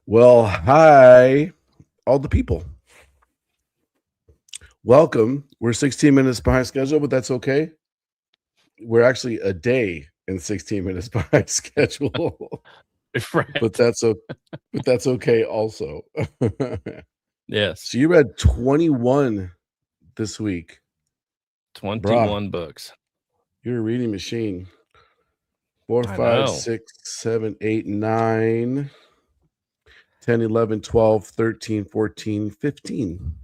Well, hi, all the people. Welcome. We're 16 minutes behind schedule, but that's okay. We're actually a day and 16 minutes behind schedule, Right. but that's okay also. Yes. So you read 21 this week. Bruh, 21 books. you're a reading machine. 4, I 5, know. 6, 7, 8, 9, 10, 11, 12, 13, 14, 15.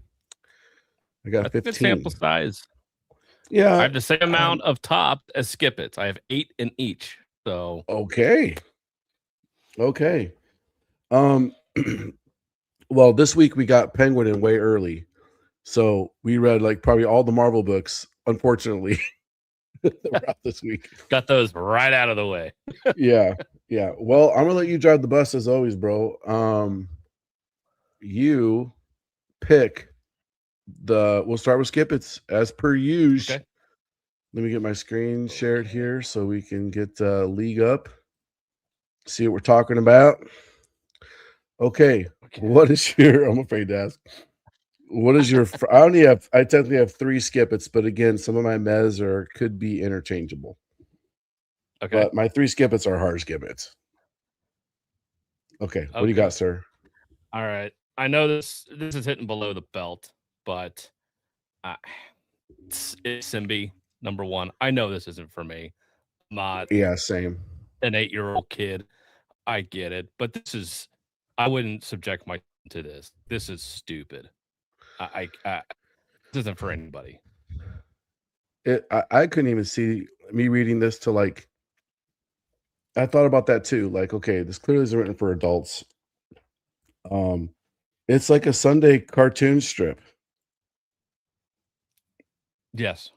I got That's a good sample 15. size. I Yeah. have the same amount of top as Skip It. I have 8 in each. So Okay. Okay. Um well, this week we got Penguin in way early. So we read like probably all the Marvel books, unfortunately, that were out this week. got those right out of the way. Yeah. Yeah. Well, I'm gonna let you drive the bus as always, bro. You pick we'll start with Skip. It's as per usual. Okay. Let me get my screen shared here so we can get league up. See what we're talking about. Okay. What is your I'm afraid to ask. What is your I technically have 3 Skip-Its, but again, some of my mez could be interchangeable. Okay. But my 3 Skip-Its are hard Skip-Its. Okay, what do you got, sir? All right. I know this is hitting below the belt, but it's Simbi, number 1. I know this isn't for me. I'm not Yeah, same. an 8-year-old kid. I get it, but I wouldn't subject myself to this. This is stupid. This isn't for anybody. I couldn't even see me reading this to like I thought about that too. Like, okay, this clearly isn't written for adults. It's like a Sunday cartoon strip. Yes.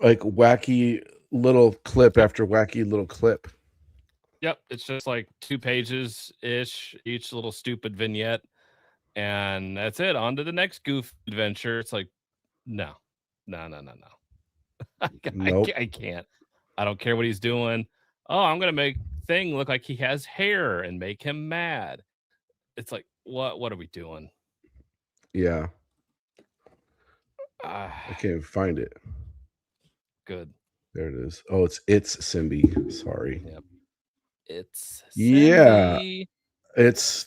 Like wacky little clip after wacky little clip. Yep. It's just like 2 pages ish, each little stupid vignette. And that's it. On to the next goof adventure. It's like, no. Nope. I can't. I don't care what he's doing. Oh, I'm gonna make Thing look like he has hair and make him mad. It's like, what are we doing? Yeah. I can't find it. Good. There it is. Oh, it's Simbi. Sorry. Yep. It's Yeah. Simbi. It's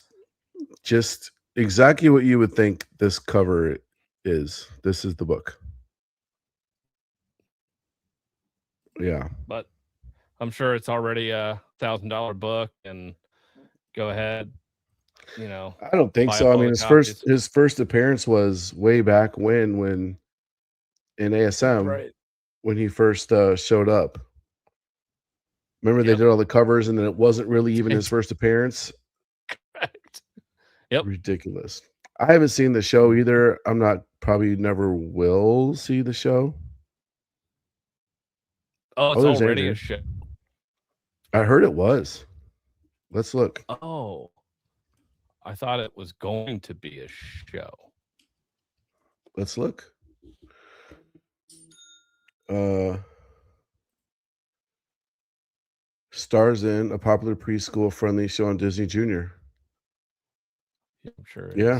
just exactly what you would think this cover is. This is the book. Yeah. But I'm sure it's already a $1,000 book, and go ahead, I don't think buy so. up I all mean, the copies. his first appearance was way back when in ASM Right. when he first showed up. Remember they Yep. did all the covers and then it wasn't really even his first appearance? Correct. Yep. Ridiculous. I haven't seen the show either. I'm not probably never will see the show. Oh, it's There's already Andrew. a show. I heard it was. Let's look. Oh. I thought it was going to be a show. Let's look. Stars in a popular preschool friendly show on Disney Junior. Yeah, I'm sure it Yeah,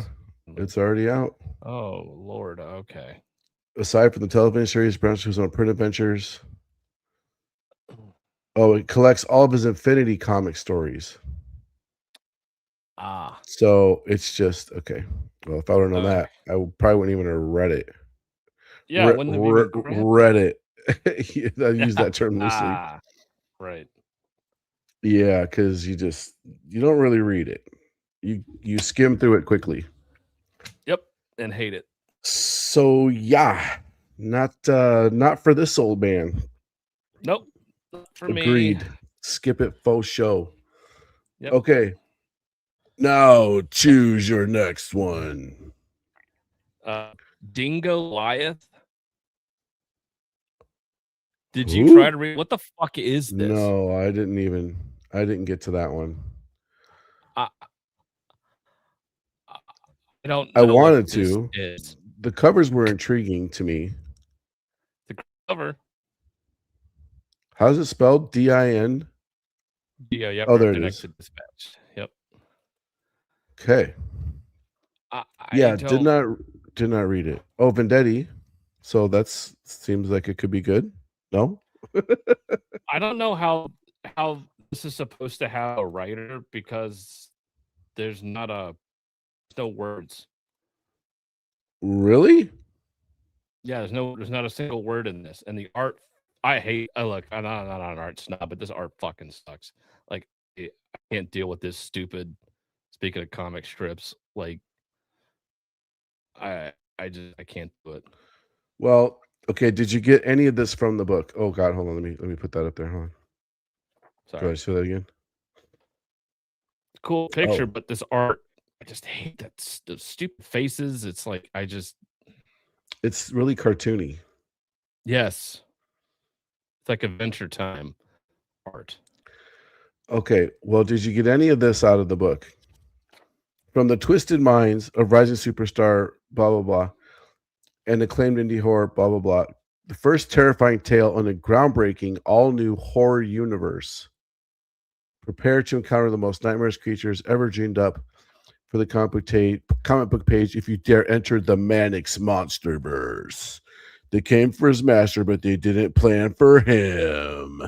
is. it's already out. Oh, Lord. Okay. Aside from the television series, branches on print adventures. Oh, it collects all of his Infinity comic stories. Ah. So it's just okay. Well, if I would have known that, I probably wouldn't even have read it. Yeah, wouldn't have even read it. I use that term loosely. Right. Yeah, because you don't really read it. You skim through it quickly. Yep, and hate it. So yeah, not for this old man. Nope. Not for Agreed. me. Skip it, faux show. Yep. Okay. Now choose your next one. Dingo Goliath. Did you try to read? What the fuck is this? No, I didn't get to that one. I don't know. I wanted what this to. Is. The covers were intriguing to me. The cover. How's it spelled? DIN? Yeah, yep. Oh, there it Connected is. Dispatch. Yep. Okay. I Yeah, don't. did not read it. Oh, Vendetti. So that's seems like it could be good. No? I don't know how this is supposed to have a writer because there's no words. Really? Yeah, there's not a single word in this, and the art. I'm not an art snob, but this art fucking sucks. Like, I can't deal with this stupid. Speaking of comic strips, like, I can't do it. Well, okay, did you get any of this from the book? Oh god, hold on. Let me put that up there. Hold on. Go Sorry, ahead, say that again. cool picture, Oh, but this art, I just hate the stupid faces. It's like it's really cartoony. yes, it's like Adventure Time art. Okay, well, did you get any of this out of the book? From the twisted minds of rising superstar, blah blah blah, and acclaimed indie horror, blah blah blah. The first terrifying tale on a groundbreaking, all-new horror universe. Prepare to encounter the most nightmarish creatures ever dreamed up for the comic book page if you dare enter the Mannix Monsterverse. They came for his master, but they didn't plan for him.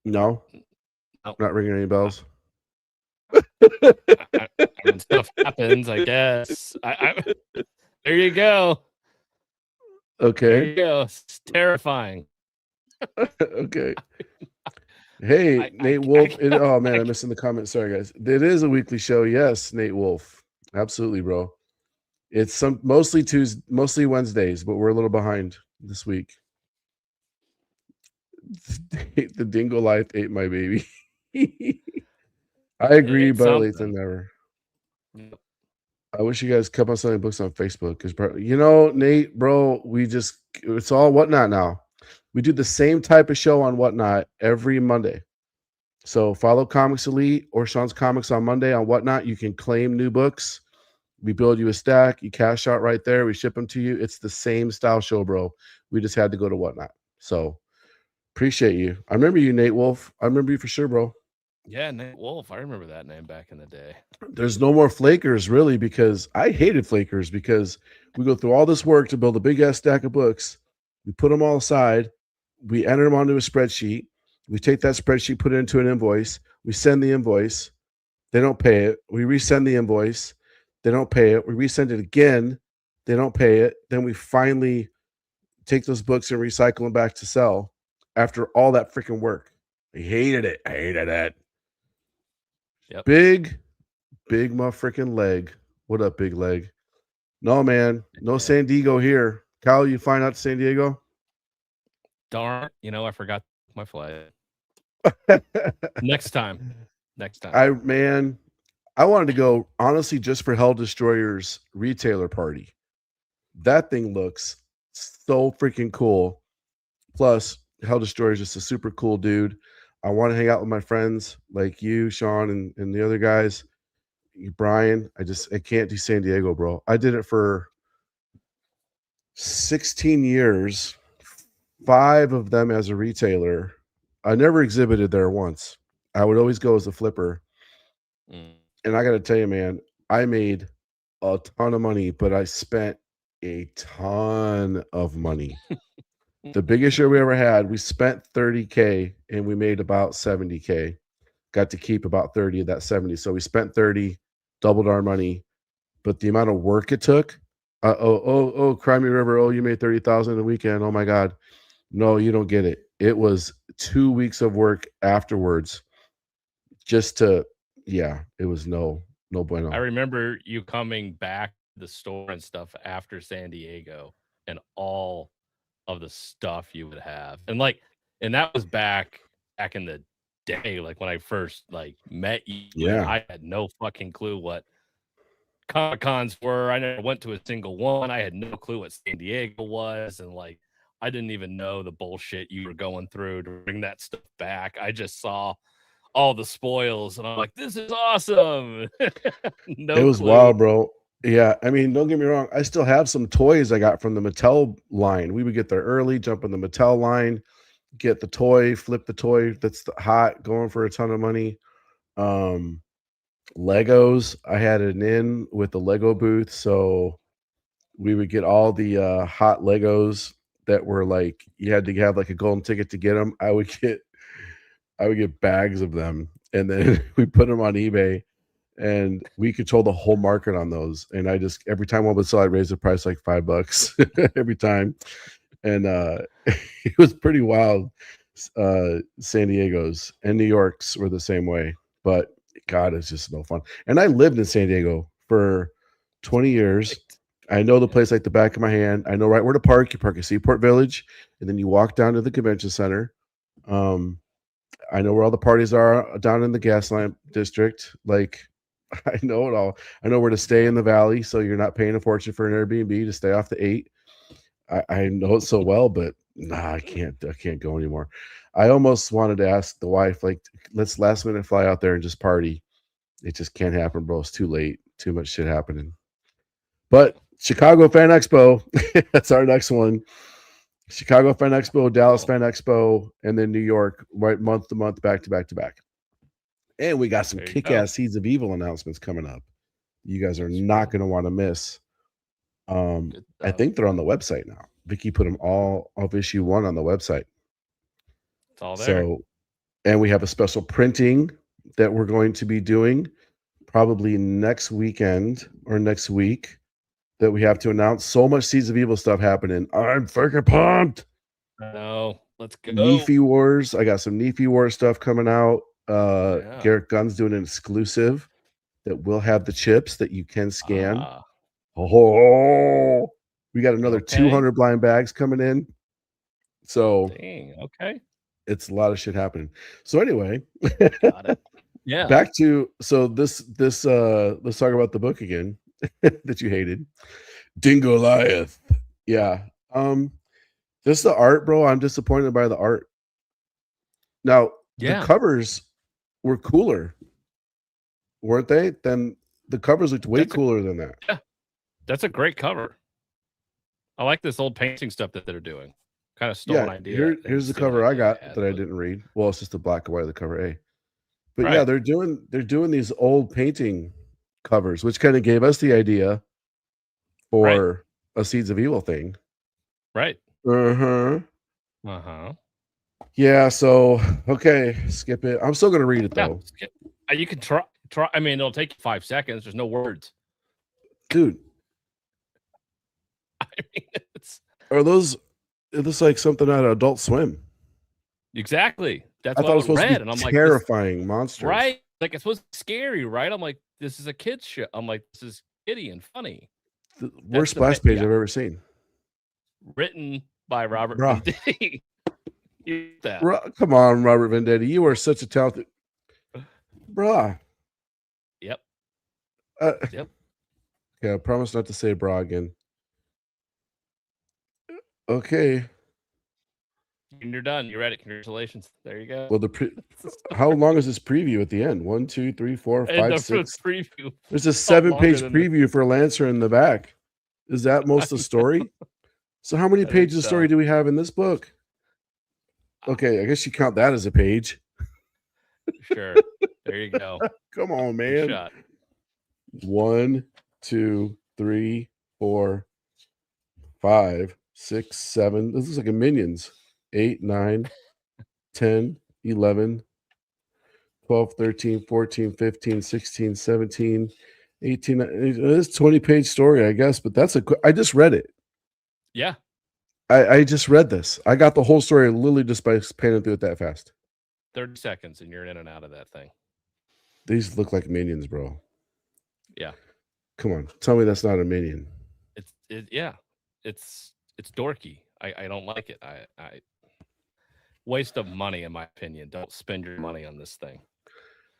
No? No. Not ringing any bells? When stuff happens, I guess. There you go. There Okay. you go. It's terrifying. Okay. Hey, Nate Wolf. Oh man, I'm missing the comment. Sorry, guys. It is a weekly show. Yes, Nate Wolf. Absolutely, bro. It's mostly Wednesdays, but we're a little behind this week. The Dingo Life ate my baby. I agree, It's better late something. than never. Yep. I wish you guys come on Sunday Books on Facebook because, Nate, bro, it's all Whatnot now. We do the same type of show on Whatnot every Monday. So follow Comics Elite or Sean's Comics on Monday on Whatnot. You can claim new books. We build you a stack. You cash out right there. We ship them to you. It's the same style show, bro. We just had to go to Whatnot. So appreciate you. I remember you, Nate Wolf. I remember you for sure, bro. Yeah, Nate Wolf. I remember that name back in the day. There's no more flakers really because I hated flakers because we go through all this work to build a big ass stack of books. We put them all aside. We enter them onto a spreadsheet. We take that spreadsheet, put it into an invoice. We send the invoice. They don't pay it. We resend the invoice. They don't pay it. We resend it again. They don't pay it. Then we finally take those books and recycle them back to sell after all that freaking work. I hated it. I hated it. Yep. Big my freaking leg. What up, big leg? No, man. No San Diego here. Kyle, you find out San Diego? Darn, I forgot my flight. Next time. I wanted to go, honestly, just for Hell Destroyer's retailer party. That thing looks so freaking cool. Plus, Hell Destroyer is just a super cool dude. I want to hang out with my friends like you, Sean, and the other guys. Brian, I can't do San Diego, bro. I did it for 16 years, 5 of them as a retailer. I never exhibited there once. I would always go as a flipper. And I got to tell you, man, I made a ton of money, but I spent a ton of money. The biggest show we ever had, we spent $30K and we made about $70K. Got to keep about 30 of that 70. So we spent 30, doubled our money. But the amount of work it took, Cry Me River, you made 30,000 a weekend. Oh my God. No, you don't get it. It was 2 weeks of work afterwards just to, it was no bueno. I remember you coming back to the store and stuff after San Diego and all of the stuff you would have. And that was back in the day, like when I first met you. Yeah. I had no fucking clue what Comic-Cons were. I never went to a single one. I had no clue what San Diego was. And I didn't even know the bullshit you were going through to bring that stuff back. I just saw all the spoils and I'm like, this is awesome. It was wild, bro. Yeah, I mean, don't get me wrong. I still have some toys I got from the Mattel line. We would get there early, jump in the Mattel line, get the toy, flip the toy that's hot, going for a ton of money. Legos. I had an in with the Lego booth, so we would get all the hot Legos that were like you had to have like a golden ticket to get them. I would get bags of them, and then we put them on eBay, and we control the whole market on those. And I just every time one would sell, I'd raise the price like $5 every time, and it was pretty wild. San Diego's and New York's were the same way, but God, it's just no fun. And I lived in San Diego for 20 years. I know the place like the back of my hand. I know right where to park. You park at Seaport Village, and then you walk down to the convention center. I know where all the parties are down in the Gaslamp district. Like, I know it all. I know where to stay in the valley, so you're not paying a fortune for an Airbnb to stay off the 8. I know it so well, but nah, I can't go anymore. I almost wanted to ask the wife, like, let's last minute fly out there and just party. It just can't happen, bro. It's too late. Too much shit happening. But Chicago Fan Expo, that's our next one. Chicago Fan Expo, Dallas Fan Expo, and then New York, right month to month, back to back to back. And we got some kick-ass Seeds of Evil announcements coming up. You guys are not going to want to miss. I think they're on the website now. Vicky put them all of issue 1 on the website. It's all there. So, and we have a special printing that we're going to be doing probably next weekend or next week that we have to announce. So much Seeds of Evil stuff happening. I'm freaking pumped. No, let's go. Nephi Wars. I got some Nephi Wars stuff coming out. Garrett Gunn's doing an exclusive that will have the chips that you can scan. Oh, we got another 200 blind bags coming in. So dang, okay. It's a lot of shit happening. So anyway, got it. Yeah. Back to this let's talk about the book again that you hated. Dingoliath. Yeah. Just the art, bro. I'm disappointed by the art. Now, the covers were cooler, weren't they? Then the covers looked way cooler than that. Yeah. That's a great cover. I like this old painting stuff that they're doing. Kind of stole an idea. Here's the cover I got that I didn't read. Well, it's just the black and white of the cover A. But yeah, they're doing these old painting covers, which kind of gave us the idea for a Seeds of Evil thing. Right. Yeah, so okay, skip it. I'm still gonna read it though. You can try. I mean, it'll take you 5 seconds. There's no words. Dude. I mean, it looks like something out of Adult Swim. Exactly. That's I thought it was supposed to be and I'm terrifying like, monsters. Right. Like it's supposed to be scary, right? I'm like, this is a kid's show. I'm like, this is kiddie and funny. The worst splash page I've ever seen. Written by Robert Venditti. Come on, Robert Venditti. You are such a talented brah. Yep. Yep. Okay, I promise not to say bra again. Okay. And you're done. You read it. Congratulations. There you go. Well, how long is this preview at the end? 1, 2, 3, 4, 5, 6. Preview. There's a 7-page preview for Lancer in the back. Is that most of the story? So how many pages of story do we have in this book? Okay, I guess you count that as a page. Sure. There you go. Come on, man. 1, 2, 3, 4, 5, 6, 7. This looks like a Minions. 8, 9, 10, 11, 12, 13, 14, 15, 16, 17, 18. It's 20-page story, I guess, but I just read it. Yeah. I just read this. I got the whole story literally just by panning through it that fast. 30 seconds and you're in and out of that thing. These look like Minions, bro. Yeah. Come on. Tell me that's not a Minion. It's dorky. I don't like it. I waste of money, in my opinion. Don't spend your money on this thing.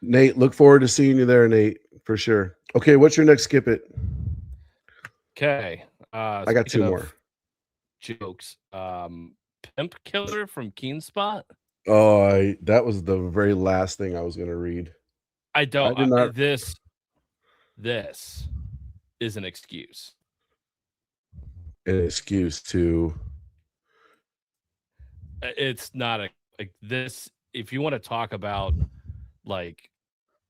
Nate, look forward to seeing you there, Nate, for sure. Okay, what's your next skip it? Okay. I got 2 more jokes. Pimp Killer from Keenspot. Oh, that was the very last thing I was going to read. This is an excuse. An excuse to. It's not like this. If you want to talk about like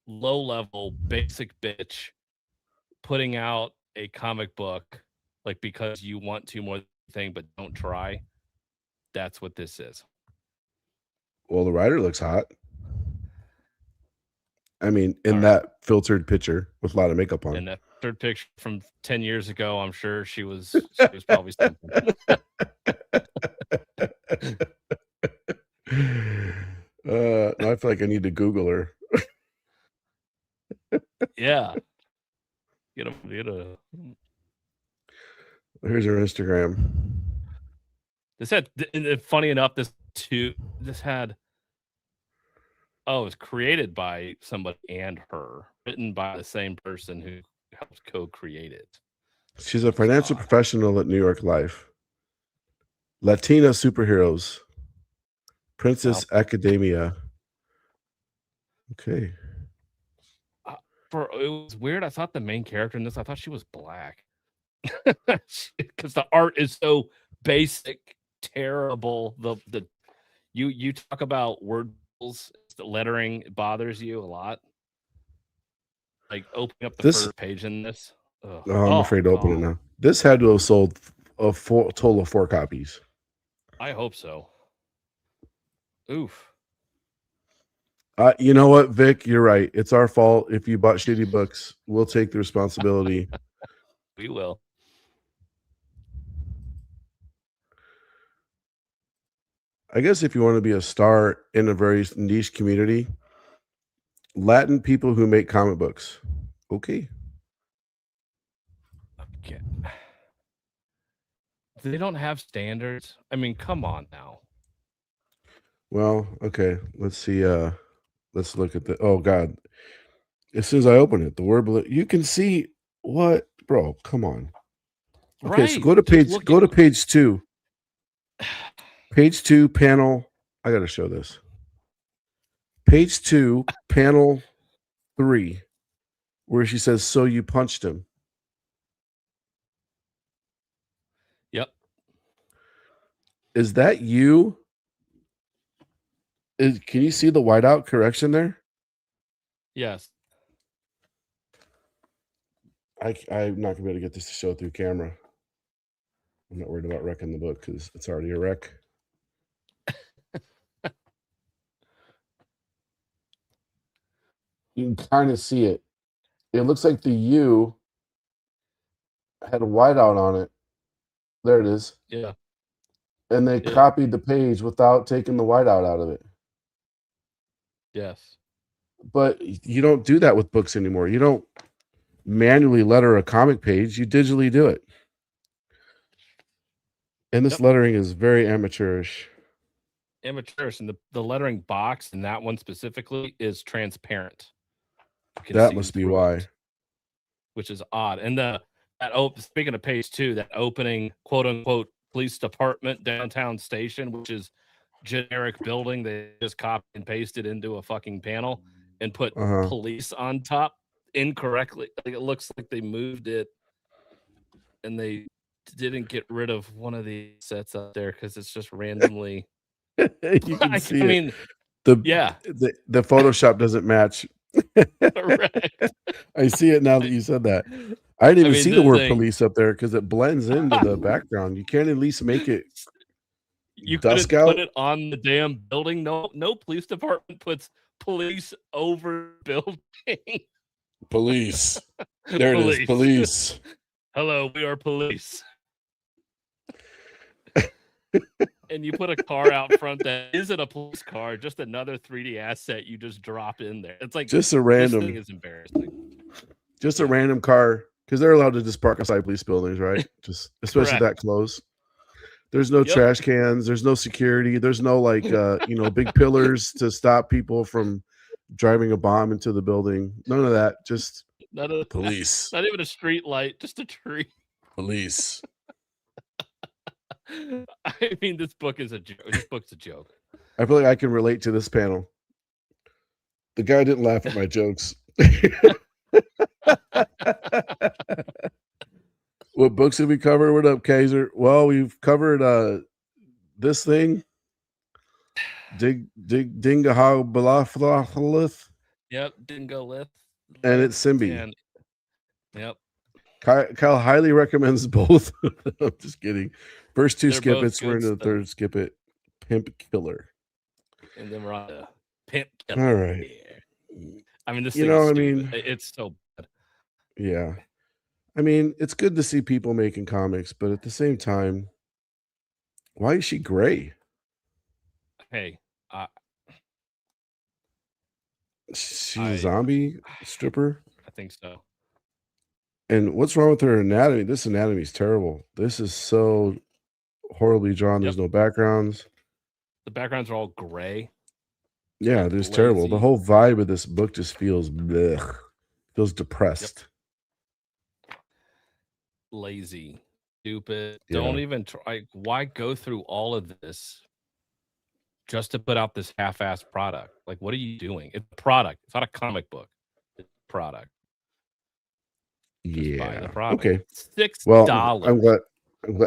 low level basic bitch putting out a comic book like because you want to more than anything, but don't try. That's what this is. Well, the writer looks hot. I mean, in All right. that filtered picture with a lot of makeup on. And that third picture from 10 years ago, I'm sure she was probably something. Now I feel like I need to Google her. Yeah. Get a. Here's her Instagram. This had, funny enough, this had, it was created by somebody and her, written by the same person who helped co-create it. She's a financial professional at New York Life. Latina superheroes. Princess Academia. Okay. It was weird. I thought the main character in this, I thought she was black. Because the art is so basic, terrible. The you talk about word the lettering bothers you a lot. Like opening up the first page in this. Oh, I'm afraid to open it now. This had to have sold a total of 4 copies. I hope so. Oof. You know what, Vic? You're right. It's our fault if you bought shitty books. We'll take the responsibility. We will. I guess if you want to be a star in a very niche community, Latin people who make comic books. Okay. They don't have standards. I mean, come on now. Well, okay. Let's see. Let's look at the. Oh God! As soon as I open it, the word you can see what, bro. Come on. Okay, so go to page. Go to page 2. Page 2, panel. I gotta show this. Page 2, panel 3, where she says, "So you punched him." Yep. Is that you? Can you see the whiteout correction there? Yes. I'm not gonna be able to get this to show through camera. I'm not worried about wrecking the book because it's already a wreck. You can kind of see it. It looks like the U had a whiteout on it. There it is. Yeah. And they copied the page without taking the whiteout out of it. Yes. But you don't do that with books anymore. You don't manually letter a comic page. You digitally do it. And this lettering is very amateurish. Amateurish. And the lettering box in that one specifically is transparent. That must be why. Which is odd. And speaking of page 2, that opening quote unquote police department downtown station, which is generic building, they just copied and pasted into a fucking panel and put police on top incorrectly. Like, it looks like they moved it and they didn't get rid of one of the sets up there because it's just randomly. You can see I mean, the Photoshop doesn't match. Correct. I see it now that you said that. I didn't even see the word police up there because it blends into the background. You can't at least make it. You couldn't put it on the damn building. No police department puts police over building. Police. There it is. Police. Hello, we are police. And you put a car out front that isn't a police car, just another 3D asset you just drop in there. It's like just a random. This thing is embarrassing. Just a random car because they're allowed to just park outside police buildings, right? Just especially that close. There's no trash cans. There's no security. There's no big pillars to stop people from driving a bomb into the building. None of that. Just police. Not even a street light. Just a tree. Police. I mean, this book is a joke. This book's a joke. I feel like I can relate to this panel. The guy didn't laugh at my jokes. What books did we cover? What up, Kaiser? Well, we've covered this thing. Dingaha Balaflith. Yep, didn't go with. and it's Simbi. And yep, Kyle highly recommends both. I'm just kidding. First two They're skip both it's. We're good into the stuff. third skip it. Pimp Killer. and then we're on to Pimp All Killer. right. I mean, this You thing know, is I stupid. mean, It's so bad. yeah. I mean, it's good to see people making comics, but at the same time, why is she gray? Hey, She's a I zombie stripper. I think so. And what's wrong with her anatomy? This anatomy is terrible. This is so horribly drawn. There's no backgrounds. The backgrounds are all gray. Yeah, like there's terrible. The lazy. whole vibe of this book just feels blech. Feels depressed. Lazy, stupid. Yeah. Don't even try. Why go through all of this just to put out this half-ass product? Like, what are you doing? It's a product. It's not a comic book. It's a product. Just buy the Yeah. product. Okay. $6. Well, I'm glad.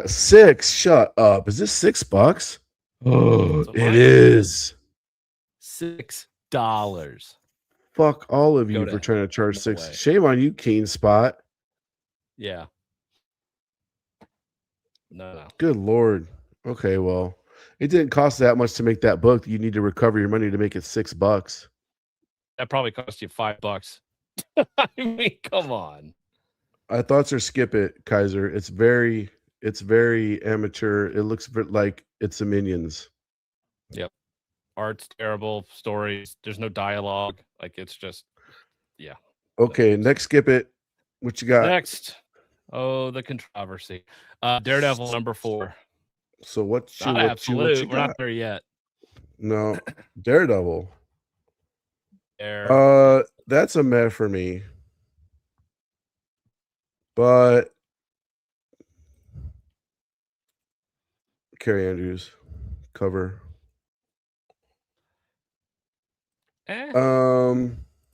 6. Shut up. Is this $6? Oh, So it mine is. $6. Fuck all of Go you to for trying to charge no 6. way. Shame on you, Keen Spot. Yeah. No. Good Lord. Okay, well, it didn't cost that much to make that book. You need to recover your money to make it $6. That probably cost you $5. I mean, come on. I thoughts are skip it, Kaiser. It's very amateur. It looks like it's the Minions. Yep. Art's terrible. Stories. There's no dialogue. Like, it's just, yeah. Okay, next skip it. What you got? Next. Oh, the controversy. Daredevil number 4. So what Not you absolute. We're got? not there yet. No, Daredevil. There. That's a meh for me. But Carrie Andrews cover. I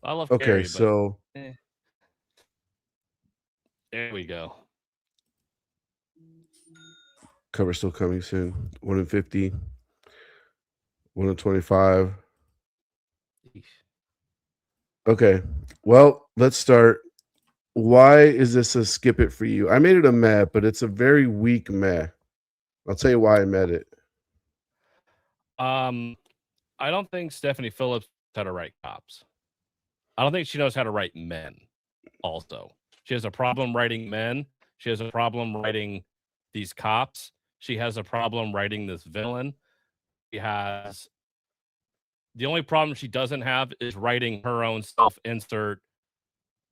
love Okay, Carrie, so there we go. Cover still coming soon. 1 in 50. 1 in 25. Okay. Well, let's start. Why is this a skip it for you? I made it a meh, but it's a very weak meh. I'll tell you why I met it. I don't think Stephanie Phillips knows how to write cops. I don't think she knows how to write men. Also, she has a problem writing men. She has a problem writing these cops. She has a problem writing this villain. She has the only problem she doesn't have is writing her own self-insert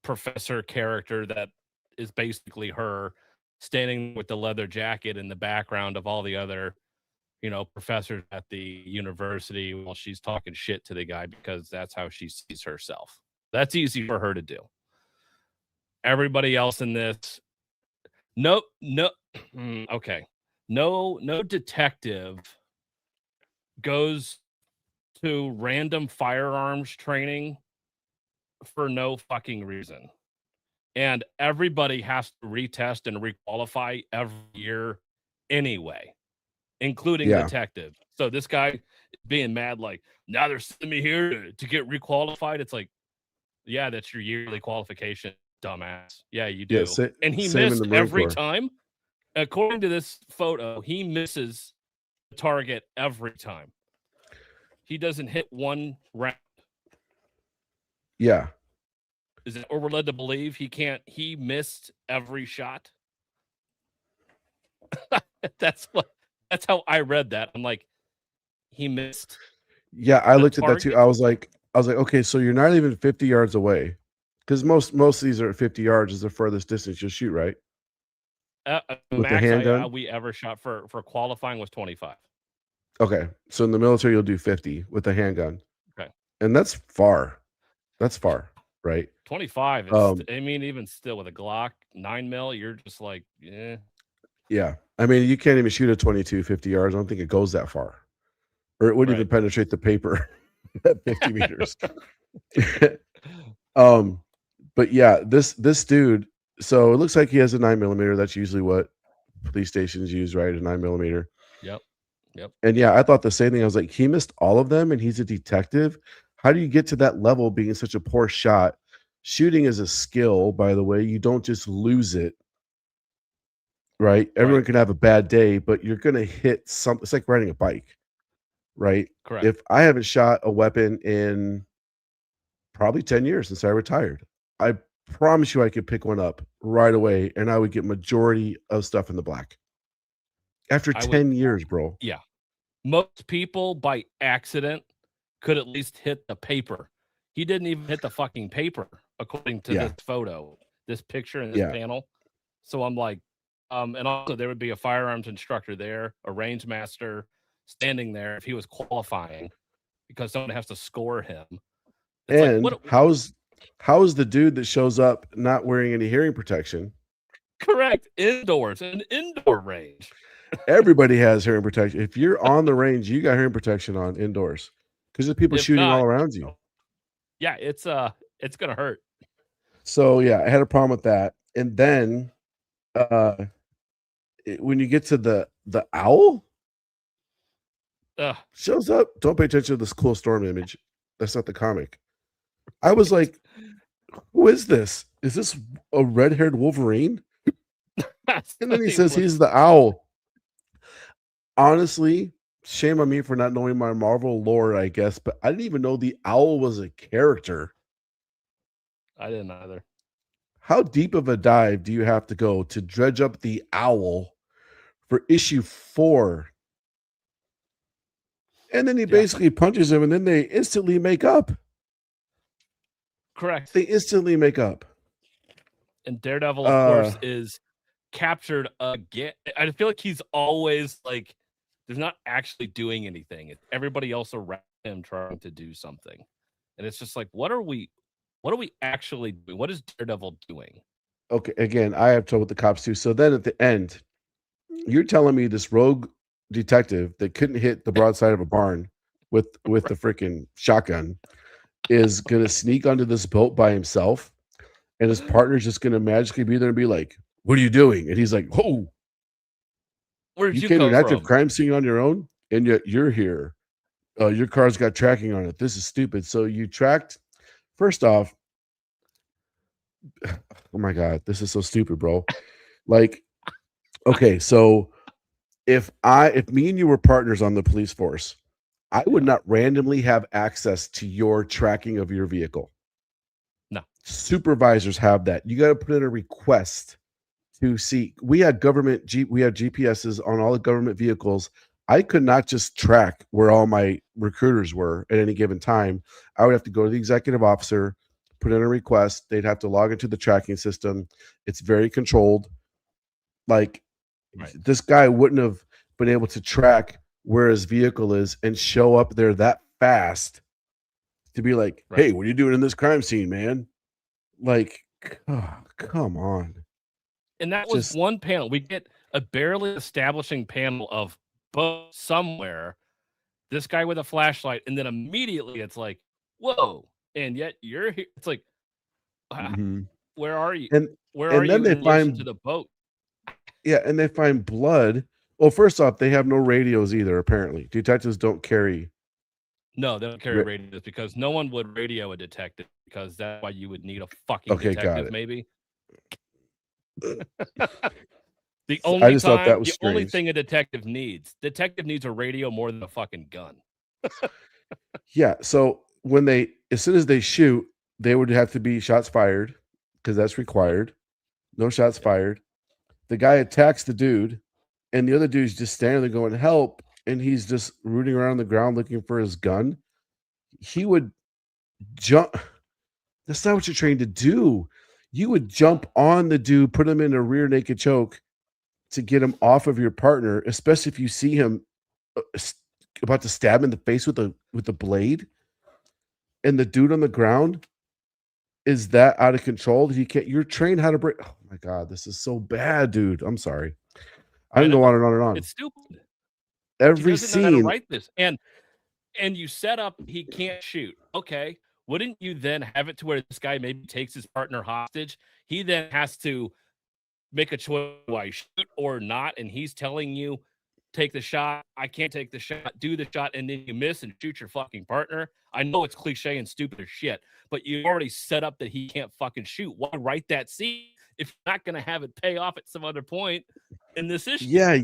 professor character that is basically her standing with the leather jacket in the background of all the other, professors at the university while she's talking shit to the guy because that's how she sees herself. That's easy for her to do. Everybody else in this, no, okay. No detective goes to random firearms training for no fucking reason. And everybody has to retest and requalify every year anyway, including detectives. So this guy is being mad, like, now they're sending me here to get requalified. It's like, yeah, that's your yearly qualification, dumbass. Yeah, you do. Yeah, and he missed every time. According to this photo, he misses the target every time. He doesn't hit one round. Yeah. Is it, or we're led to believe he missed every shot? That's how I read that. I'm like, he missed. Yeah, I looked at that too. I was like, okay, so you're not even 50 yards away. Because most of these are 50 yards is the furthest distance you'll shoot, right? With max the handgun? We ever shot for qualifying was 25. Okay. So in the military, you'll do 50 with a handgun. Okay. And that's far. That's far, right? 25 is, I mean, even still with a Glock 9mm, you're just like, yeah. Yeah. I mean, you can't even shoot a 22 50 yards. I don't think it goes that far. Or it wouldn't even penetrate the paper at 50 meters. But yeah, this dude, so it looks like he has a 9mm. That's usually what police stations use, right? A 9mm. Yep. And yeah, I thought the same thing. I was like, he missed all of them and he's a detective. How do you get to that level being such a poor shot? Shooting is a skill, by the way. You don't just lose it, right? Everyone Right. can have a bad day, but you're gonna hit something. It's like riding a bike, right? Correct. If I haven't shot a weapon in probably 10 years since I retired, I promise you I could pick one up right away and I would get majority of stuff in the black. After I would 10 years, bro. yeah. Most people by accident could at least hit the paper. He didn't even hit the fucking paper according to Yeah. this photo, this picture and this Yeah. panel. So I'm like, and also there would be a firearms instructor there, a range master standing there if he was qualifying because someone has to score him. It's like, And what? how's the dude that shows up not wearing any hearing protection? Correct. Indoors, an indoor range. Everybody has hearing protection. If you're on the range, you got hearing protection on indoors because there's people If shooting all not, around you. yeah, it's gonna hurt. So yeah, I had a problem with that. And then when you get to the owl Ugh. shows up, don't pay attention to this cool storm image. That's not the comic. I was like, who is this? Is this a red-haired Wolverine? And then he says he's the owl. Honestly, shame on me for not knowing my Marvel lore, I guess, but I didn't even know the owl was a character. I didn't either. How deep of a dive do you have to go to dredge up the owl for issue 4? And then he basically punches him, and then they instantly make up. Correct. They instantly make up. And Daredevil, of course, is captured again. I feel like he's always like, there's not actually doing anything. It's everybody else around him trying to do something. And it's just like, what are we actually doing? What is Daredevil doing? Okay, again, I have trouble with the cops too. So then at the end, you're telling me this rogue detective that couldn't hit the broadside of a barn with the freaking shotgun is gonna sneak onto this boat by himself, and his partner's just gonna magically be there and be like, "What are you doing?" And he's like, "Oh, Where did you you came to come an active from? crime scene on your own, and yet you're here. Your car's got tracking on it. This is stupid." So you tracked. First off, oh my god, this is so stupid, bro. Like, okay, so if me and you were partners on the police force, I would not randomly have access to your tracking of your vehicle. No. Supervisors have that. You got to put in a request to see. We had GPSs on all the government vehicles. I could not just track where all my recruiters were at any given time. I would have to go to the executive officer, put in a request. They'd have to log into the tracking system. It's very controlled. Like, this guy wouldn't have been able to track where his vehicle is and show up there that fast to be like, "Hey, what are you doing in this crime scene, man?" Like, oh, come on. And that was one panel. We get a barely establishing panel of both somewhere, this guy with a flashlight, and then immediately it's like, whoa, and yet you're here. It's like, where are you? And where are then you they in relation find to the boat? Yeah, and they find blood. Well, first off, they have no radios either, apparently. Detectives don't carry. No, they don't carry radios because no one would radio a detective because that's why you would need a fucking detective, maybe. The only thought that was the only strange. thing a detective needs a radio more than a fucking gun. Yeah, so as soon as they shoot, they would have to be shots fired because that's required. No shots fired. The guy attacks the dude, and the other dude's just standing there going, "Help," and he's just rooting around the ground looking for his gun. He would jump. That's not what you're trained to do. You would jump on the dude, put him in a rear naked choke to get him off of your partner, especially if you see him about to stab him in the face with a blade, and the dude on the ground is that out of control. You're trained how to break. Oh my god, this is so bad, dude. I'm sorry. I can go on and on and on. It's stupid. Every scene. Know how to write this, and you set up he can't shoot. Okay, wouldn't you then have it to where this guy maybe takes his partner hostage? He then has to make a choice: do I shoot or not? And he's telling you take the shot. I can't take the shot. Do the shot, and then you miss and shoot your fucking partner. I know it's cliche and stupid as shit, but you already set up that he can't fucking shoot. Why write that scene if you're not going to have it pay off at some other point in this issue? Yeah,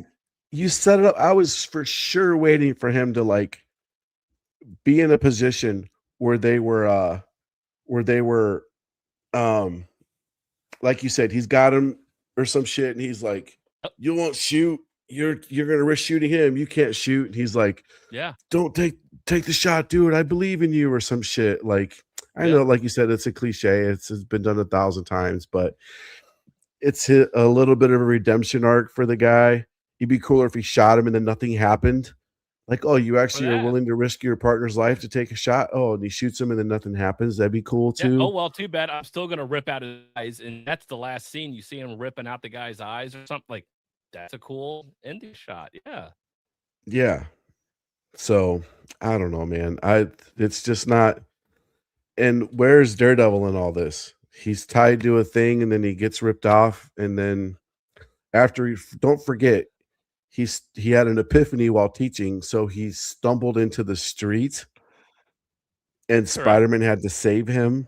you set it up. I was for sure waiting for him to like be in a position where they were like you said, he's got him or some shit, and he's like, you won't shoot. You're gonna risk shooting him. You can't shoot. And he's like, Yeah. Don't take the shot, dude. I believe in you, or some shit. Like, I Yeah. know, like you said, it's a cliche. It's been done 1,000 times, but it's hit a little bit of a redemption arc for the guy. It'd be cooler if he shot him and then nothing happened. Like, oh, you actually are that. willing to risk your partner's life to take a shot? Oh, and he shoots him and then nothing happens. That'd be cool Yeah. too. Oh, well, too bad. I'm still going to rip out his eyes. And that's the last scene. You see him ripping out the guy's eyes or something. Like, that's a cool ending shot. Yeah. Yeah. So I don't know, man. It's just not. And where's Daredevil in all this? He's tied to a thing and then he gets ripped off. And then after don't forget, he had an epiphany while teaching. So he stumbled into the street and Spider-Man had to save him.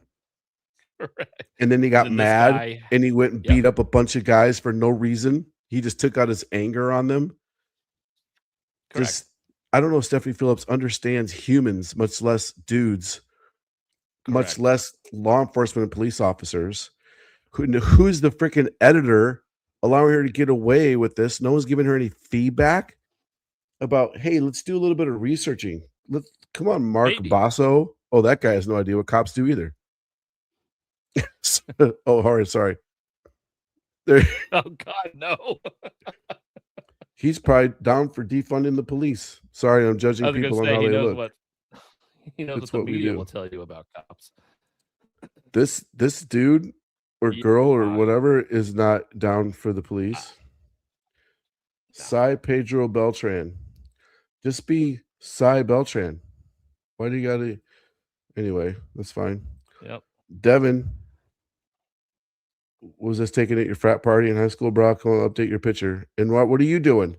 Correct. And then he got mad and he went and beat up a bunch of guys for no reason. He just took out his anger on them. Correct. I don't know if Stephanie Phillips understands humans, much less dudes, much less law enforcement and police officers. Who's the freaking editor allowing her to get away with this? No one's giving her any feedback about, hey, let's do a little bit of researching. Come on, Mark Basso. Oh, that guy has no idea what cops do either. Oh, all right, sorry. Oh God, no. He's probably down for defunding the police. Sorry, I'm judging people on how they look. He knows what the media will tell you about cops. This dude or girl or whatever is not down for the police. Cy Pedro Beltran. Just be Cy Beltran. Why do you gotta? Anyway, that's fine. Yep. Devin, was this taken at your frat party in high school, bro? Come on, update your picture. And what are you doing?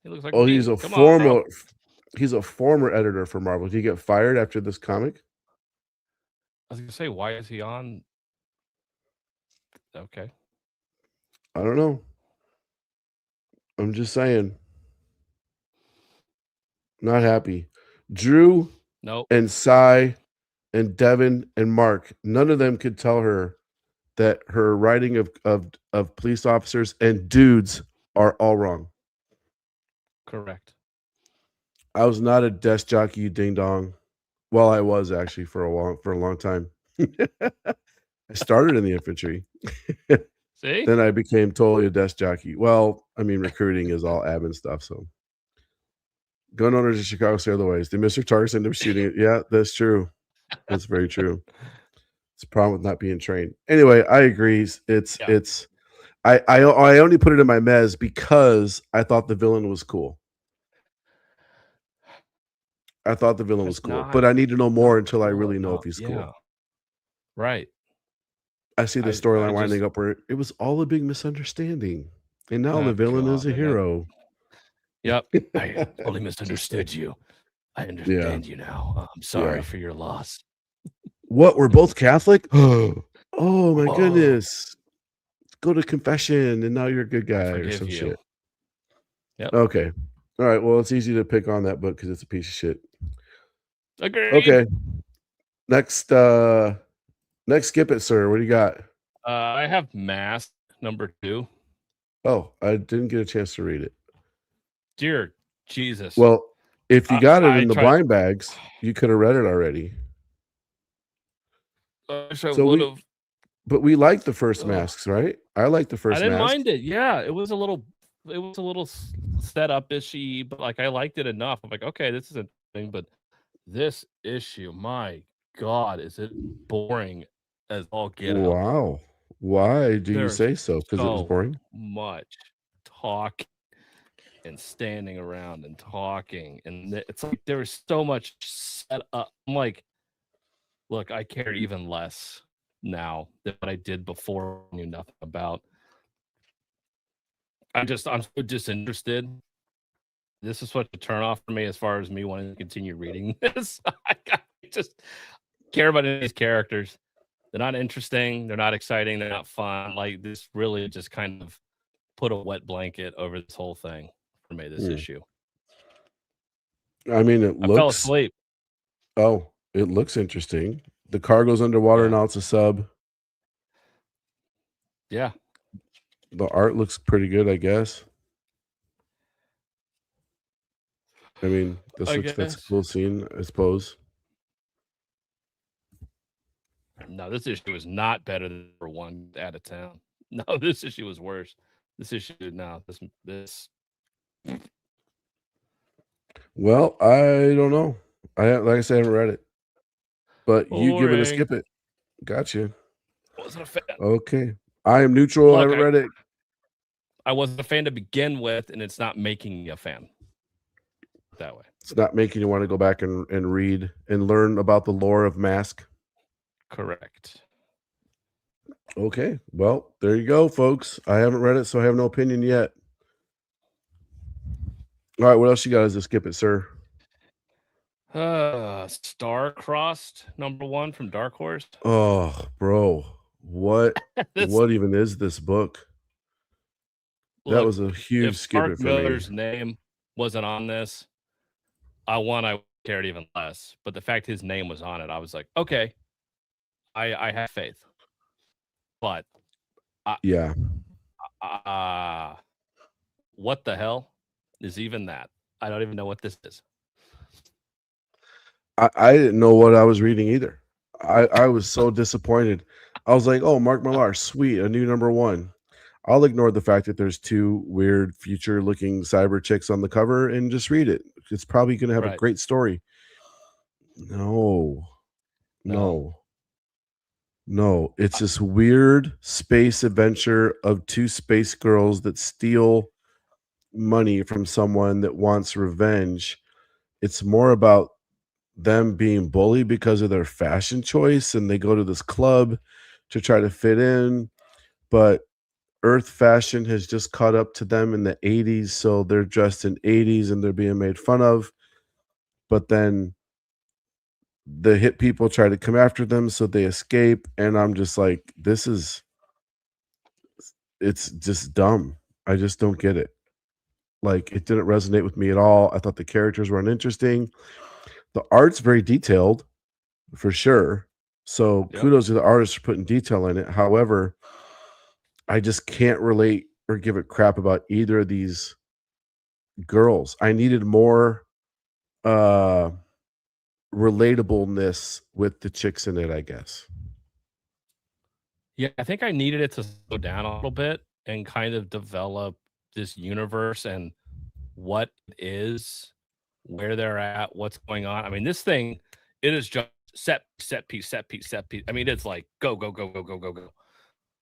He looks like he's a former. He's a former editor for Marvel. Did he get fired after this comic? I was gonna say, why is he on? Okay. I don't know. I'm just saying. Not happy. Drew and Cy and Devin and Mark, none of them could tell her that her writing of police officers and dudes are all wrong. Correct. I was not a desk jockey, you ding dong. Well, I was actually for a long time. I started in the infantry. See? Then I became totally a desk jockey. Well, I mean, recruiting is all admin stuff. So, gun owners in Chicago say otherwise. Did Mr. Targus end up shooting it? Yeah, that's true. That's very true. It's a problem with not being trained. Anyway, I agree. I only put it in my mez because I thought the villain was cool. I thought the villain was cool, but I need to know more until I really know if he's cool. Right. I see the storyline winding up where it was all a big misunderstanding, and now the villain is a hero. Yep. I totally misunderstood you. I understand you now. I'm sorry for your loss. What? We're both Catholic? Oh my goodness. Go to confession and now you're a good guy or some shit. Yep. Okay. All right. Well, it's easy to pick on that book because it's a piece of shit. Agreed. Okay. Next skip it, sir. What do you got? I have Mask #2. Oh, I didn't get a chance to read it. Dear Jesus. Well, if you got it in the blind bags, you could have read it already. But we like the first Masks, right? I like the first. I didn't mind it. Yeah, it was a little set up ishy, but like I liked it enough. I'm like, okay, this is a thing, but this issue, my God, is it boring as all get out. Wow. Why do you say so? Because it was boring? Much talk and standing around and talking, and it's like there was so much set up. I'm like, look, I care even less now than what I did before I knew nothing about. I'm so disinterested. This is what to turn off for me as far as me wanting to continue reading this. Just care about any of these characters. They're not interesting. They're not exciting. They're not fun. Like this really just kind of put a wet blanket over this whole thing for me. This issue. I mean, it I fell looks. asleep. Oh, it looks interesting. The cargo's underwater Yeah. now. It's a sub. Yeah. The art looks pretty good, I guess. I mean, that's a cool scene, I suppose. No, this issue is not better than number 1 out of town. No, this issue was worse. This issue, no, this. Well, I don't know. Like I said, I haven't read it. But you give it a skip it. Gotcha. Wasn't a fan. Okay. I am neutral. Look, I haven't read it. I wasn't a fan to begin with, and it's not making me a fan. That way. It's not making you want to go back and read and learn about the lore of Mask. Correct. Okay. Well, there you go, folks. I haven't read it, so I have no opinion yet. All right, what else you got as a skip it, sir? Star-Crossed #1 from Dark Horse. Oh, bro. What what even is this book? That was a huge skip it for me. Miller's name wasn't on this, I cared even less. But the fact his name was on it, I was like, okay, I have faith. But yeah. What the hell is even that? I don't even know what this is. I didn't know what I was reading either. I was so disappointed. I was like, oh, Mark Millar, sweet, a new #1. I'll ignore the fact that there's 2 weird future-looking cyber chicks on the cover and just read it. It's probably going to have a great story. No. It's this weird space adventure of 2 space girls that steal money from someone that wants revenge. It's more about them being bullied because of their fashion choice, and they go to this club to try to fit in, but Earth fashion has just caught up to them in the 80s, so they're dressed in 80s and they're being made fun of. But then the hit people try to come after them, so they escape, and I'm just like, it's just dumb. I just don't get it. Like, it didn't resonate with me at all. I thought the characters were uninteresting. The art's very detailed, for sure. So kudos to the artists for putting detail in it. However, I just can't relate or give a crap about either of these girls. I needed more relatableness with the chicks in it, I guess. Yeah, I think I needed it to slow down a little bit and kind of develop this universe and what it is, where they're at, what's going on. I mean, this thing, it is just set piece. I mean, it's like go.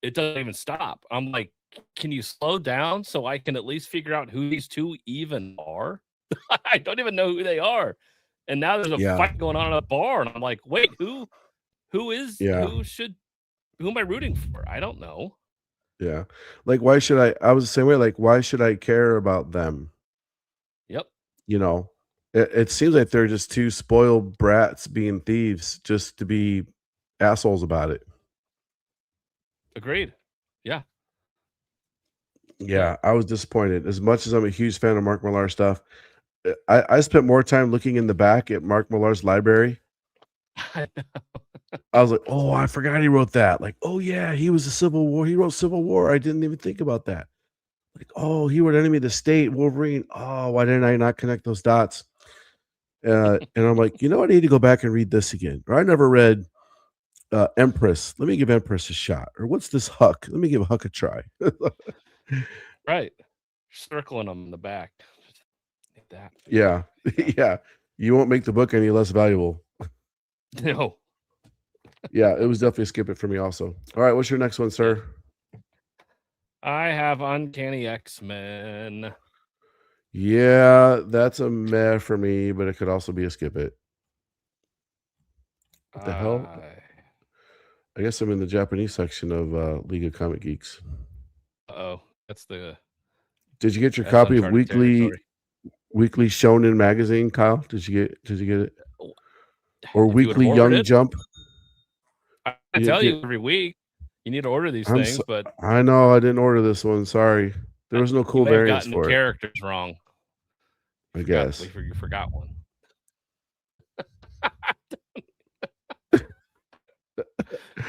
It doesn't even stop. I'm like, can you slow down so I can at least figure out who these 2 even are? I don't even know who they are. And now there's a fight going on in a bar, and I'm like, wait, who am I rooting for? I don't know. Yeah. Like, why should I was the same way, like, why should I care about them? Yep. You know, it seems like they're just 2 spoiled brats being thieves just to be assholes about it. Agreed. Yeah. Yeah, I was disappointed. As much as I'm a huge fan of Mark Millar stuff, I spent more time looking in the back at Mark Millar's library. I know. I was like, oh, I forgot he wrote that. Like, oh yeah, he was a Civil War. He wrote Civil War. I didn't even think about that. Like, oh, he wrote Enemy of the State, Wolverine. Oh, why didn't I not connect those dots? And I'm like, you know what? I need to go back and read this again. Or I never read Empress. Let me give Empress a shot. Or what's this Huck? Let me give Huck a try. Right. Circling them in the back. Like that. Yeah. Yeah. You won't make the book any less valuable. No. Yeah, it was definitely a skip it for me also. All right, what's your next one, sir? I have Uncanny X-Men. Yeah, that's a meh for me, but it could also be a skip it. What the hell? I guess I'm in the Japanese section of League of Comic Geeks. Uh-oh. That's the Did you get your That's copy of uncharted territory. Weekly Shonen magazine, Kyle? Did you get it? Or If you would Weekly have ordered Young it, Jump? I You didn't tell get you every week you need to order these I'm things, so, but I know I didn't order this one. Sorry. There was no you cool may have variants gotten the for it, characters wrong. I guess. You forgot one.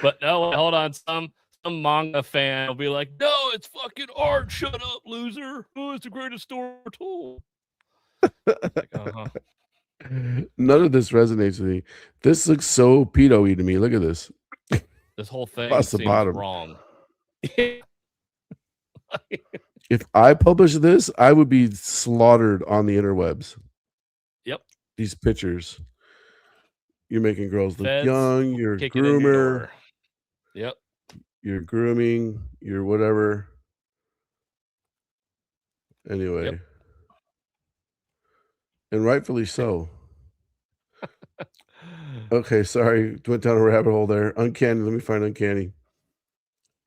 But no, hold on. Some manga fan will be like, "No, it's fucking art. Shut up, loser. Oh, it's the greatest story told." Like, None of this resonates with me. This looks so pedo-y to me. Look at this. This whole thing Across the seems bottom. wrong. If I published this, I would be slaughtered on the interwebs. Yep. These pictures. You're making girls look Feds young. You're a kicking in your groomer. door. Yep. You're grooming. You're whatever. Anyway. Yep. And rightfully so. Okay, sorry. Went down a rabbit hole there. Uncanny. Let me find Uncanny.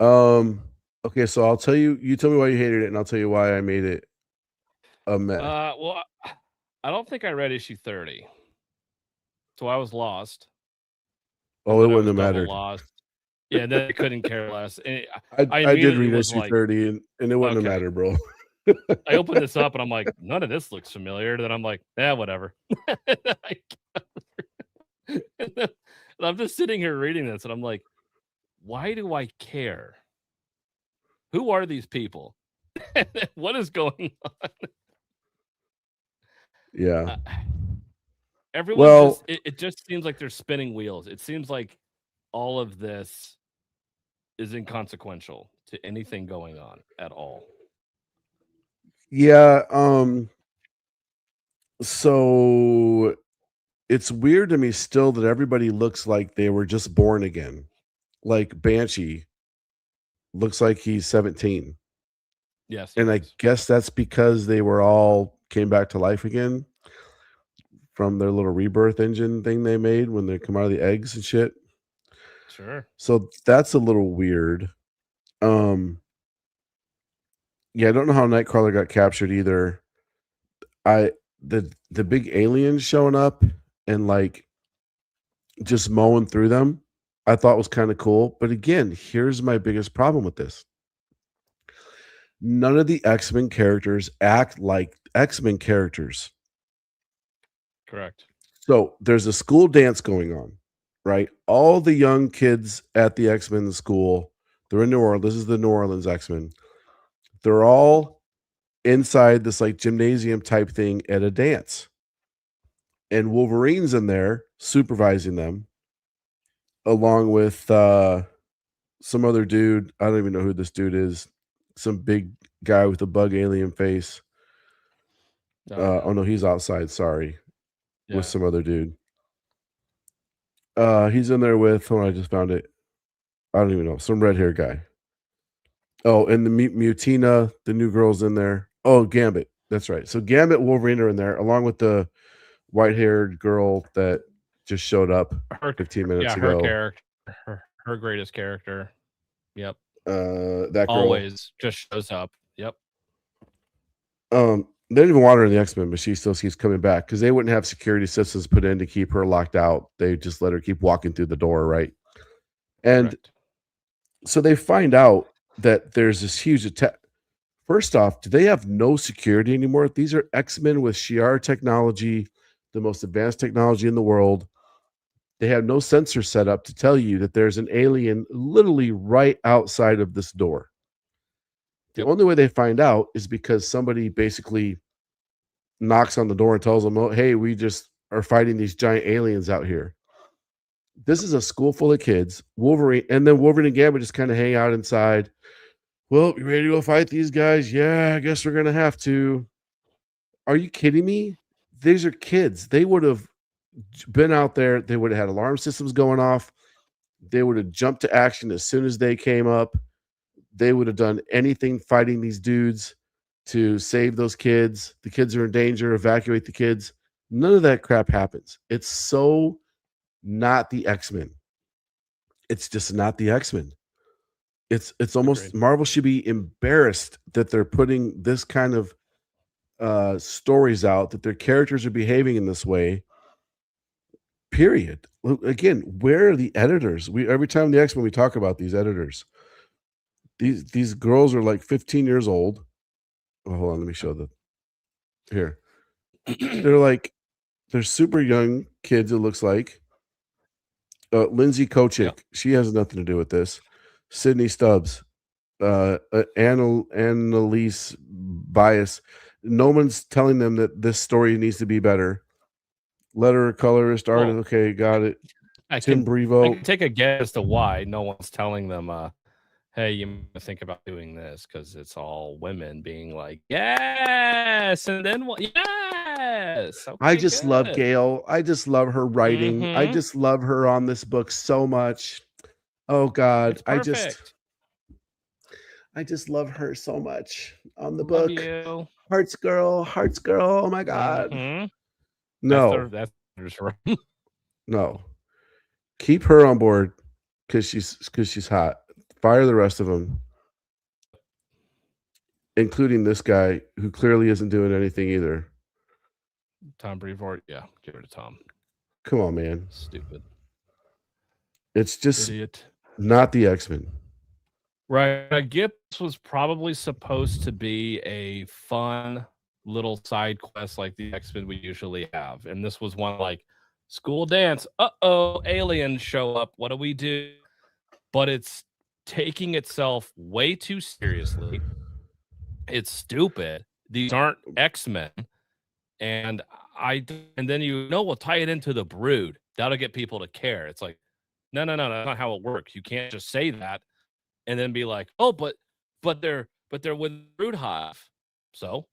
Okay, so I'll tell you. You tell me why you hated it, and I'll tell you why I made it a mess. Well, I don't think I read issue 30, so I was lost. Oh, it wouldn't have mattered. Lost. Yeah, then I couldn't care less. And I did read issue 30, and it wouldn't have mattered, bro. I opened this up, and I'm like, none of this looks familiar. Then I'm like, whatever. And I'm just sitting here reading this, and I'm like, why do I care? Who are these people? What is going on? Yeah. Everyone it just seems like they're spinning wheels. It seems like all of this is inconsequential to anything going on at all. Yeah, so it's weird to me still that everybody looks like they were just born again. Like Banshee looks like he's 17. Yes. And I guess that's because they were all came back to life again from their little rebirth engine thing they made when they come out of the eggs and shit. Sure. So that's a little weird. Yeah, I don't know how Nightcrawler got captured either. The big aliens showing up and like just mowing through them, I thought was kind of cool. But again, here's my biggest problem with this. None of the X-Men characters act like X-Men characters. Correct. So there's a school dance going on, right? All the young kids at the X-Men school, they're in New Orleans. This is the New Orleans X-Men. They're all inside this like gymnasium type thing at a dance. And Wolverine's in there supervising them along with some other dude. I don't even know who this dude is. Some big guy with a bug alien face. Oh no, he's outside. Sorry. Yeah. With some other dude. He's in there with, I just found it. I don't even know. Some red hair guy. Oh, and the Mutina, the new girl's in there. Oh, Gambit. That's right. So Gambit, Wolverine are in there, along with the white-haired girl that just showed up 15 minutes ago. Her character, her greatest character. Yep. That girl always just shows up. Yep. They didn't even want her in the X-Men, but she still keeps coming back because they wouldn't have security systems put in to keep her locked out. They just let her keep walking through the door, right? And so they find out that there's this huge attack. First off, do they have no security anymore? These are X-Men with Shi'ar technology, the most advanced technology in the world. They have no sensor set up to tell you that there's an alien literally right outside of this door. The only way they find out is because somebody basically knocks on the door and tells them, oh, hey, we just are fighting these giant aliens out here. This is a school full of kids. Wolverine and Gambit just kind of hang out inside. Well, you ready to go fight these guys? Yeah, I guess we're going to have to. Are you kidding me? These are kids. They would have been out there. They would have had alarm systems going off. They would have jumped to action as soon as they came up. They would have done anything fighting these dudes to save those kids. The kids are in danger. Evacuate the kids. None of that crap happens. It's so not the X-Men. It's just not the X-Men. It's almost Agreed. Marvel should be embarrassed that they're putting this kind of stories out, that their characters are behaving in this way. Period. Look, again, where are the editors? We every time the X-Men we talk about these editors. These girls are like 15 years old. Oh, hold on, let me show the here. They're super young kids, it looks like. Lindsay Kochick, Yep. she has nothing to do with this. Sydney Stubbs, Annalise Bias. No one's telling them that this story needs to be better. Letterer, colorist, artist. Well, Okay, got it. I Tim can Brevo. take a guess as to why no one's telling them, hey, you might think about doing this, because it's all women being like, yes, and then what? Yes. I Okay, just love good. Gail. I just love her writing. I Mhm. just love her on this book so much. Oh God, It's perfect. I just love her so much on the Love book. you. Hearts girl, Hearts girl. Oh my God. Mhm. No, That's right. no. Keep her on board because she's hot. Fire the rest of them, including this guy who clearly isn't doing anything either. Tom Brevoort. Yeah, give it to Tom. Come on, man. Stupid It's just idiot. not the X-Men. Right. I get this was probably supposed to be a fun little side quest like the X-Men we usually have. And this was one like school dance. Uh-oh, aliens show up. What do we do? But it's taking itself way too seriously. It's stupid. These aren't X-Men. And and then we'll tie it into the Brood. That'll get people to care. It's like, no, that's not how it works. You can't just say that and then be like, "Oh, but they're with Brood Hive." So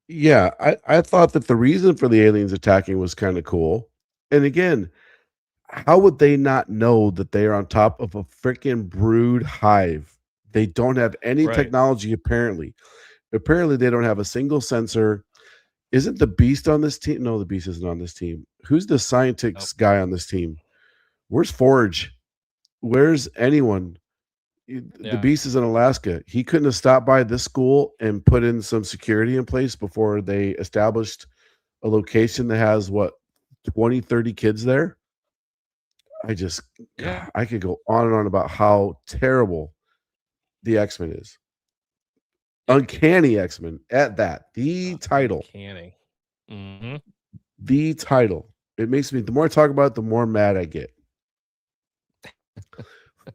Yeah, I thought that the reason for the aliens attacking was kind of cool. And again, how would they not know that they are on top of a freaking brood hive? They don't have any right. technology apparently. Apparently they don't have a single sensor. Isn't the Beast on this team? No, the Beast isn't on this team. Who's the Nope. scientist guy on this team? Where's Forge? Where's anyone? The Yeah. Beast is in Alaska. He couldn't have stopped by this school and put in some security in place before they established a location that has what 20, 30 kids there. Yeah. I could go on and on about how terrible the X-Men is. Uncanny X-Men at that. The title. Uncanny. Mhm. The title. It makes me, the more I talk about it, the more mad I get.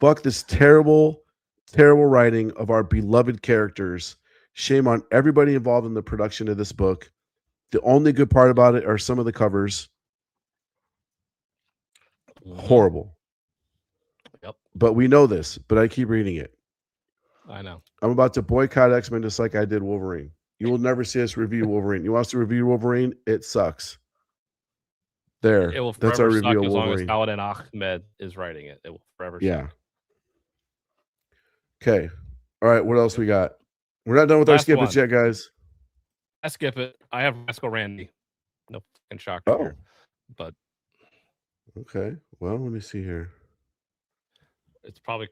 Fuck this terrible, terrible writing of our beloved characters. Shame on everybody involved in the production of this book. The only good part about it are some of the covers. Mhm. Horrible. Yep. But we know this, but I keep reading it. I know. I'm about to boycott X-Men just like I did Wolverine. You will never see us review Wolverine. You want us to review Wolverine? It sucks. There. It will That's our forever suck review of as long as Wolverine. Paladin Ahmed is writing it. It will forever Yeah. suck. Okay. All right. What else we got? We're not done with our Last skip one. it yet, guys. I skip it. I have Rascal Randy. No fucking shocker Oh. here. But Okay. Well, let me see here. it's probably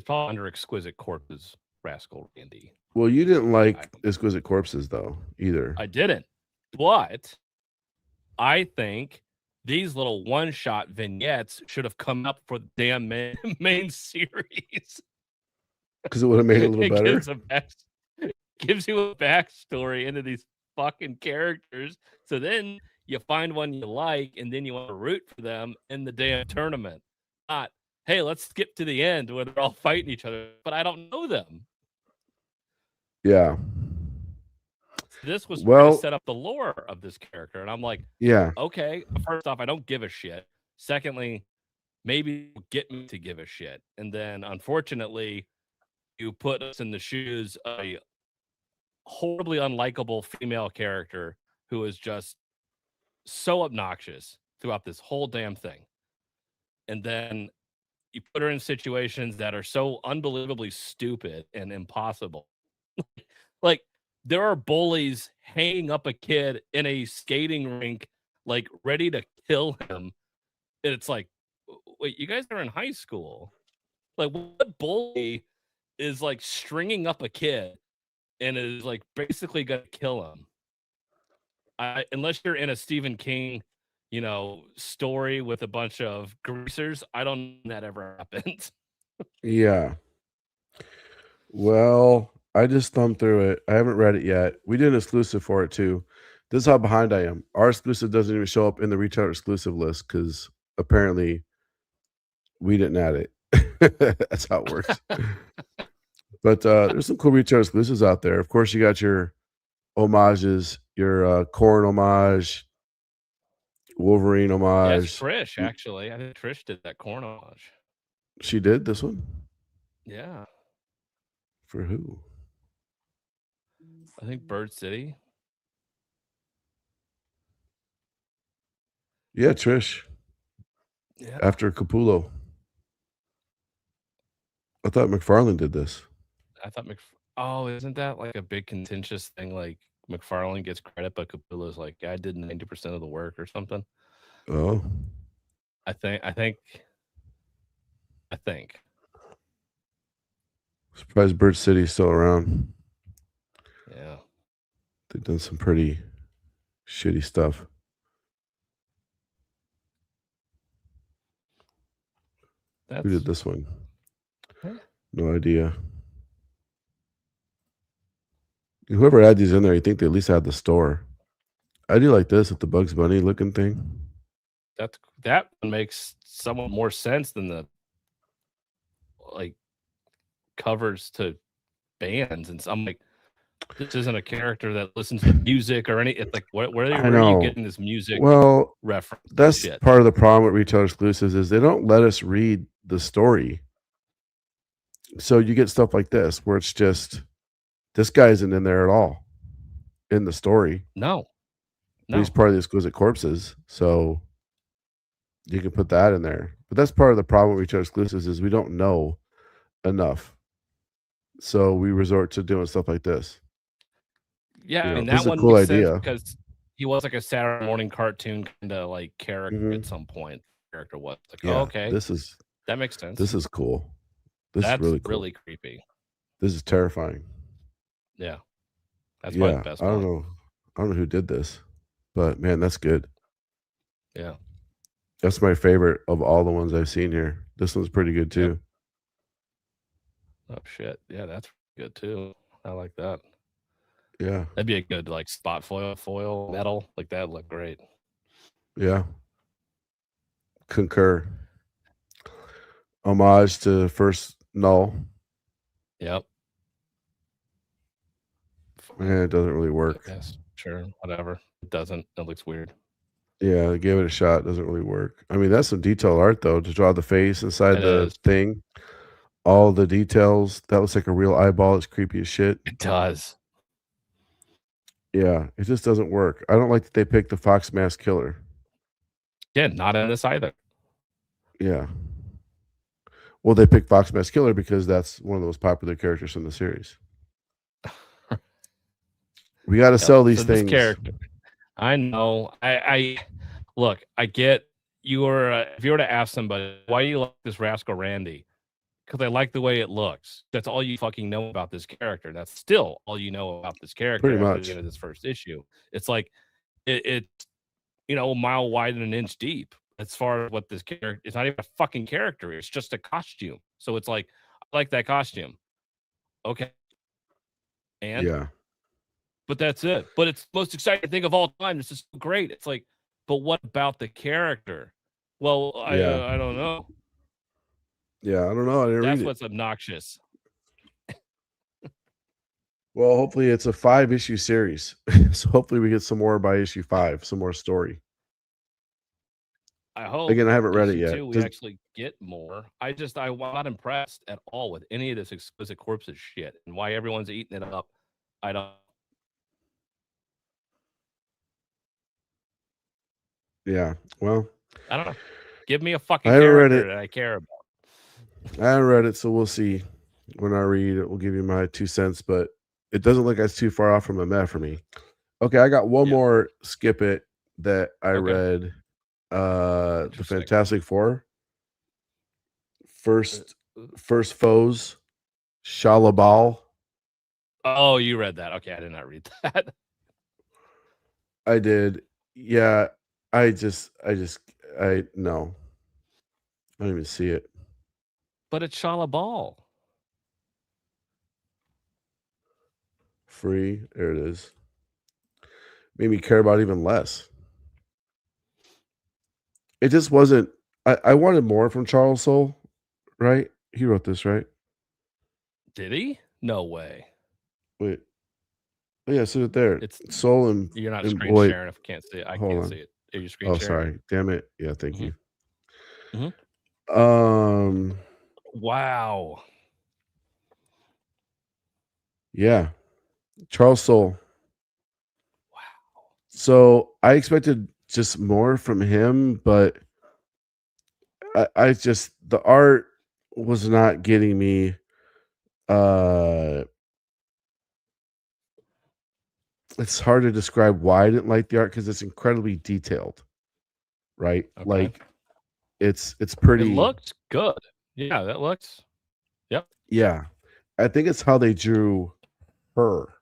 under Exquisite Corpses, Rascal Randy. Well, you didn't like Exquisite Corpses though, either. I didn't. But I think these little one-shot vignettes should have come up for the damn main series. Because it would have made it a little better. Gives you a backstory into these fucking characters. So then you find one you like, and then you want to root for them in the damn tournament. Not, hey, let's skip to the end where they're all fighting each other, but I don't know them. Yeah. This was well to set up the lore of this character, and I'm like, yeah. Okay, first off, I don't give a shit. Secondly, maybe get me to give a shit. And then, unfortunately, you put us in the shoes of a horribly unlikable female character who is just so obnoxious throughout this whole damn thing. And then you put her in situations that are so unbelievably stupid and impossible. Like, there are bullies hanging up a kid in a skating rink, like ready to kill him. And it's like, wait, you guys are in high school. Like, what bully is like stringing up a kid and is like basically gonna kill him. Unless you're in a Stephen King, story with a bunch of greasers, I don't know if that ever happened. Yeah. Well, I just thumbed through it. I haven't read it yet. We did an exclusive for it too. This is how behind I am. Our exclusive doesn't even show up in the retailer exclusive list because apparently we didn't add it. That's how it works. But there's some cool retailer exclusives out there. Of course, you got your homages, your Korn homage, Wolverine Yes, homage. Trish, actually. I think Trish did that corn homage. She did this one? Yeah. For who? I think Bird City. Yeah, Trish. Yeah. After Capullo. I thought McFarlane did this. I thought Oh, isn't that like a big contentious thing? Like McFarlane gets credit, but Capullo's like, I did 90% of the work or something. Oh. I think. Surprised Bird City's still around. Yeah. They've done some pretty shitty stuff. Who did this one? No idea. Whoever had these in there, you think they at least had the store. I do like this with the Bugs Bunny looking thing. That one makes somewhat more sense than the like covers to bands, and so I'm like, this isn't a character that listens to music or any. It's like, where are you getting this music? Well, reference? That's part of the problem with retailer exclusives is they don't let us read the story. So you get stuff like this where it's just this guy isn't in there at all in the story. No. He's part of the Exquisite Corpses, so you can put that in there. But that's part of the problem with retailer exclusives is we don't know enough. So we resort to doing stuff like this. Yeah, You know, and this that is a one cool makes sense idea. because he was like a Saturday morning cartoon kind of like character at some point. Character was like, Yeah, oh, okay, that makes sense. This is cool. This That's is really cool. really creepy. This is terrifying. Yeah, that's probably the best I don't one. know. I don't know who did this, but man, that's good. Yeah, that's my favorite of all the ones I've seen here. This one's pretty good too. Oh shit! Yeah, that's good too. I like that. Yeah, that'd be a good like spot foil metal like that. Look great. Yeah. Concur. Homage to First Null. Yep. Yeah, it doesn't really work. Yes, sure, whatever. It doesn't. It looks weird. Yeah, give it a shot. Doesn't really work. I mean, that's some detailed art though to draw the face inside the thing. All the details. That looks like a real eyeball. It's creepy as shit. It does. Yeah, it just doesn't work. I don't like that they picked the Fox Mask Killer. Yeah, not in this either. Yeah. Well, they picked Fox Mask Killer because that's one of the most popular characters from the series. We got to sell these things. This character, I know. I look. I get you were. If you were to ask somebody, why do you like this Rascal Randy? Because I like the way it looks. That's all you fucking know about this character. That's still all you know about this character. Pretty much. At the end of this first issue, it's like it's a mile wide and an inch deep. As far as what this character, it's not even a fucking character. It's just a costume. So it's like, I like that costume. Okay. And yeah. But that's it. But it's the most exciting thing of all time. This is great. It's like, but what about the character? Well, I don't know. Yeah, I don't know. I didn't read it. That's what's obnoxious. Well, hopefully it's a 5-issue series. So hopefully we get some more by issue 5, some more story. I hope. Again, I haven't read it yet. We actually get more. I'm not impressed at all with any of this Exquisite Corpses shit and why everyone's eating it up. I don't. Yeah. Well, I don't know. Give me a fucking character that I care about. I haven't read it, so we'll see. When I read it, we'll give you my 2 cents, but it doesn't look like it's too far off from a meh for me. Okay, I got one more skip it that I read. The Fantastic Four. First Foes. Shalabal. Oh, you read that. Okay, I did not read that. I did. Yeah. I no. I don't even see it. But it's Shalabal. Free. There it is. Made me care about it even less. It just wasn't. I wanted more from Charles Soule, right? He wrote this, right? Did he? No way. Wait. Oh, yeah, so there. It's Soule and You're not and screen wait, sharing if you can't see it. I hold can't on. see it. Are you screen Oh, sharing? sorry. Damn it. Yeah, thank Mhm. you. Mhm. Wow. Yeah. Charles Soule. Wow. So I expected just more from him, but I just the art was not getting me. It's hard to describe why I didn't like the art because it's incredibly detailed, right? Okay. Like it's It pretty. looks good. Yeah, that looks. Yep. Yeah, I think it's how they drew her.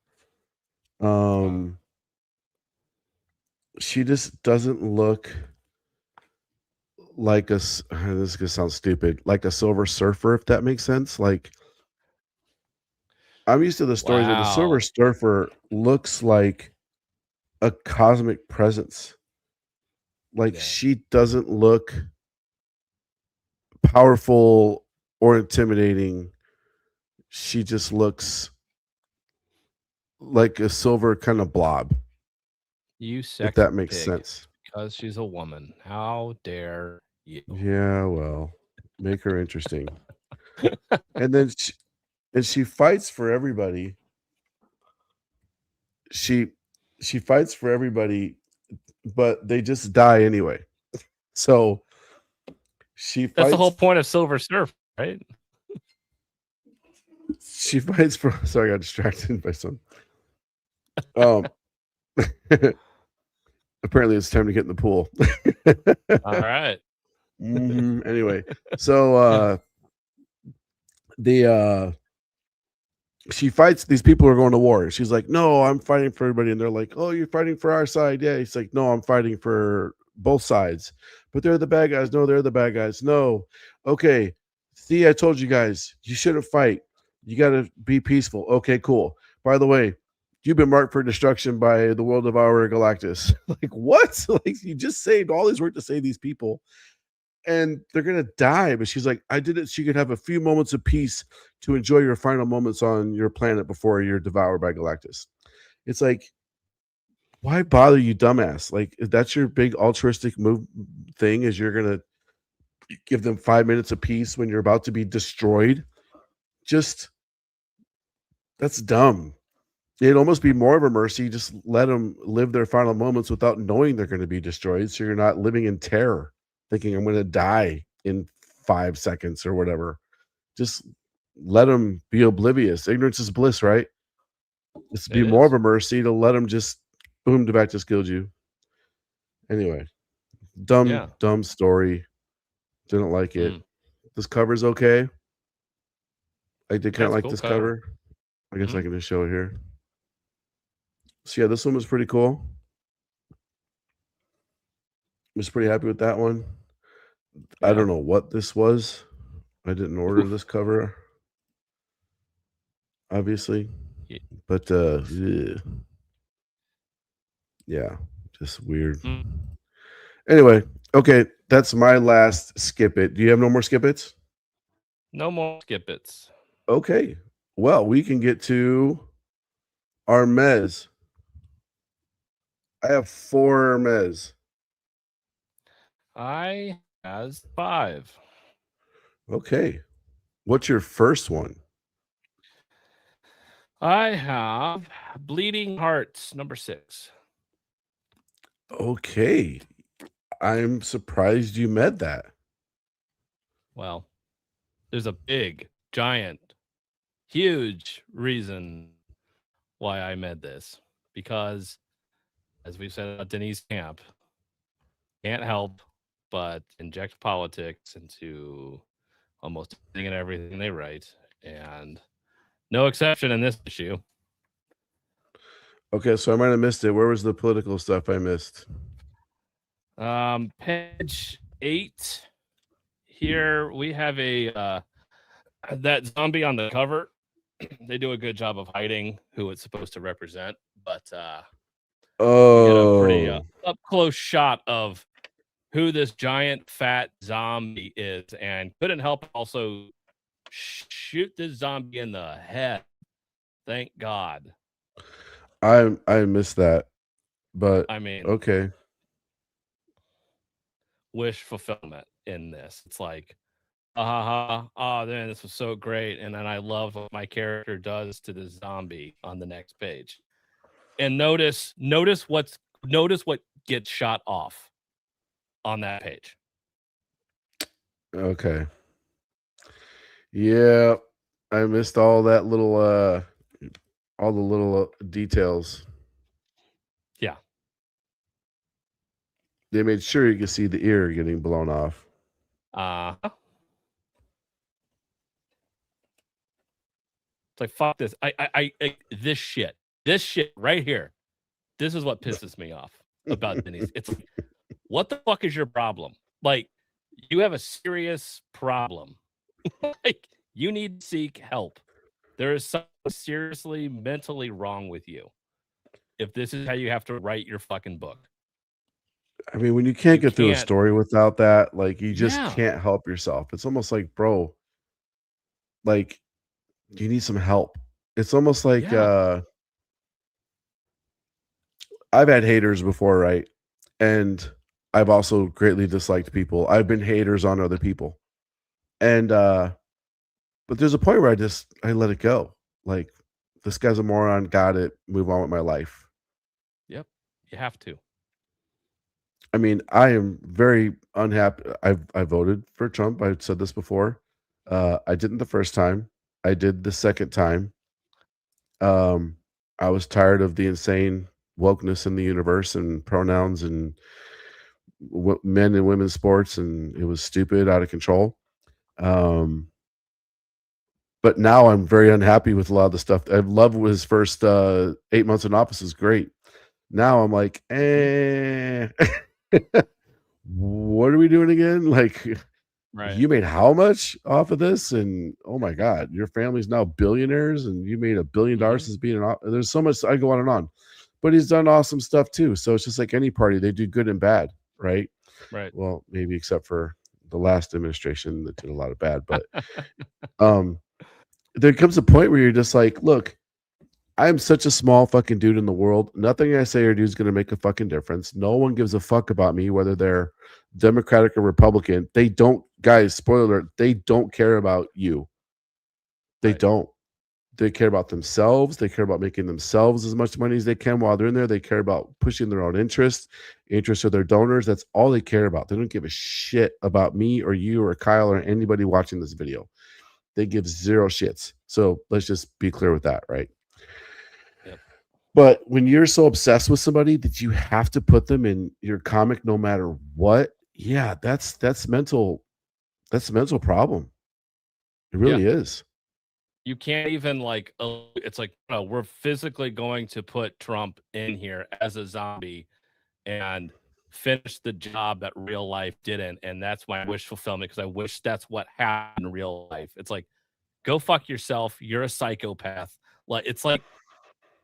She just doesn't look like this is gonna sound stupid, like a Silver Surfer, if that makes sense. Like I'm used to the stories where the Silver Wow. Surfer looks like a cosmic presence. Like Yeah. she doesn't look powerful or intimidating. She just looks like a silver kind of blob, You if sexy that makes pig. sense. Because she's a woman. How dare you? Yeah, well, make her interesting. And then she fights for everybody. She fights for everybody, but they just die anyway. So she That's the whole fights point of Silver Surf, right? she fights for sorry, I got distracted by some. Um apparently it's time to get in the pool. All right. Anyway, so the she fights these people who are going to war. She's like, "No, I'm fighting for everybody," and they're like, "Oh, you're fighting for our side." Yeah, he's like, "No, I'm fighting for both sides." But they're the bad guys. No, they're the bad guys. No. Okay. See, I told you guys, you shouldn't fight. You got to be peaceful. Okay, cool. By the way, you've been marked for destruction by the world devourer Galactus. Like, what? Like, you just saved all his work to save these people and they're gonna die. But she's like, I did it so you could have a few moments of peace to enjoy your final moments on your planet before you're devoured by Galactus. It's like, why bother, you dumbass? Like, if that's your big altruistic move thing, is you're gonna give them 5 minutes of peace when you're about to be destroyed. Just that's dumb. It'd almost be more of a mercy. Just let them live their final moments without knowing they're going to be destroyed. So you're not living in terror, thinking I'm going to die in 5 seconds or whatever. Just let them be oblivious. Ignorance is bliss, right? It's be It more of is. a mercy to let them just boom, Devac just killed you. Anyway, Yeah. dumb story. Didn't like it. Mm. This cover's okay. I did kind of That's a like cool this cover. cover. I guess I Mhm. can just show it here. So yeah, this one was pretty cool. Was pretty happy with that one. I Yeah. don't know what this was. I didn't order Oof. this cover, obviously, Ye- but yeah, just weird. Mm. Anyway, okay, that's my last skip it. Do you have no more skip its? No more skip its. Okay, well, we can get to our mez. I have 4 mez. I has 5. Okay, what's your first one? I have Bleeding Hearts number 6. Okay, I'm surprised you met that. Well, there's a big, giant, huge reason why I made this. Because, as we said about Denise Camp, can't help but inject politics into almost anything and everything they write. And No exception in this issue. Okay, so I might have missed it. Where was the political stuff I missed? Page 8. Here we have a that zombie on the cover. They do a good job of hiding who it's supposed to represent, but we get a pretty up close shot of who this giant fat zombie is, and couldn't help also shoot this zombie in the head. Thank God. I missed that, but I mean, okay. wish fulfillment in this. It's like, oh man, this was so great, and then I love what my character does to the zombie on the next page. And notice what gets shot off on that page. Okay. Yeah, I missed all that little all the little details. Yeah. They made sure you could see the ear getting blown off. It's like, fuck this. I this shit right here. This is what pisses me off about Denise. It's like, what the fuck is your problem? Like, you have a serious problem. Like, you need to seek help. There is something seriously mentally wrong with you if this is how you have to write your fucking book. I mean, when you can't You get through a can't- story without that, like you just Yeah. can't help yourself. It's almost like, bro, like you need some help. It's almost like Yeah. I've had haters before, right? And I've also greatly disliked people. I've been haters on other people. And but there's a point where I let it go. Like, this guy's a moron, got it, move on with my life. Yep. You have to. I mean, I am very unhappy. I voted for Trump. I've said this before. I didn't the first time. I did the second time. I was tired of the insane wokeness in the universe and pronouns and men and women's sports, and it was stupid, out of control. But now I'm very unhappy with a lot of the stuff. I love his first 8 months in office is great. Now I'm like, what are we doing again? Like, Right. you made how much off of this? And oh my God, your family's now billionaires and you made $1 billion as being there's so much. I go on and on, but he's done awesome stuff too. So it's just like any party, they do good and bad, right? Right. Well, maybe except for the last administration that did a lot of bad, but there comes a point where you're just like, look, I'm such a small fucking dude in the world. Nothing I say or do is going to make a fucking difference. No one gives a fuck about me, whether they're Democratic or Republican. They don't, guys, spoiler alert, they don't care about you. They Right. don't. They care about themselves. They care about making themselves as much money as they can while they're in there. They care about pushing their own interests of their donors. That's all they care about. They don't give a shit about me or you or Kyle or anybody watching this video. They give zero shits. So let's just be clear with that, right? Yep. But when you're so obsessed with somebody that you have to put them in your comic no matter what, yeah, that's mental. That's a mental problem. It really is. You can't even like, it's like, no, we're physically going to put Trump in here as a zombie and finish the job that real life didn't. And that's my wish fulfillment, because I wish that's what happened in real life. It's like, go fuck yourself. You're a psychopath. Like, it's like,